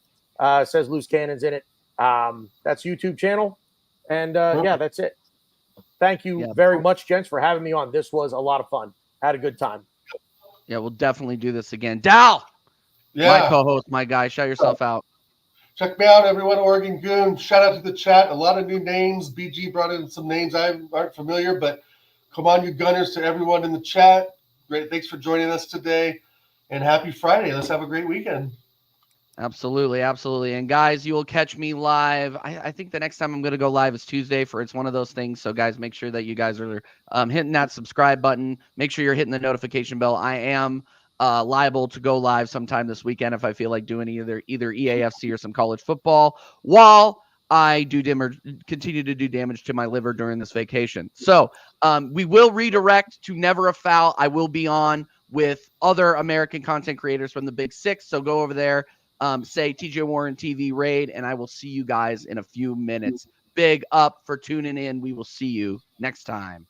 Says Loose Cannons in it. That's YouTube channel. And yeah, that's it. Thank you very much, gents, for having me on. This was a lot of fun. Had a good time. Yeah, we'll definitely do this again. Dal, my co-host, my guy. Shout yourself out. Check me out, everyone. Oregon Goon. Shout out to the chat. A lot of new names. BG brought in some names I aren't familiar, but come on, you Gunners, to everyone in the chat. Great. Thanks for joining us today. And happy Friday. Let's have a great weekend. Absolutely, absolutely. And guys, you will catch me live. I think the next time I'm going to go live is Tuesday it's one of those things. So guys, make sure that you guys are hitting that subscribe button. Make sure you're hitting the notification bell. I am liable to go live sometime this weekend if I feel like doing either EAFC or some college football while I do continue to do damage to my liver during this vacation. So we will redirect to Never a Foul. I will be on with other American content creators from the Big Six. So go over there. Say TJ Warren TV raid, and I will see you guys in a few minutes. Big up for tuning in. We will see you next time.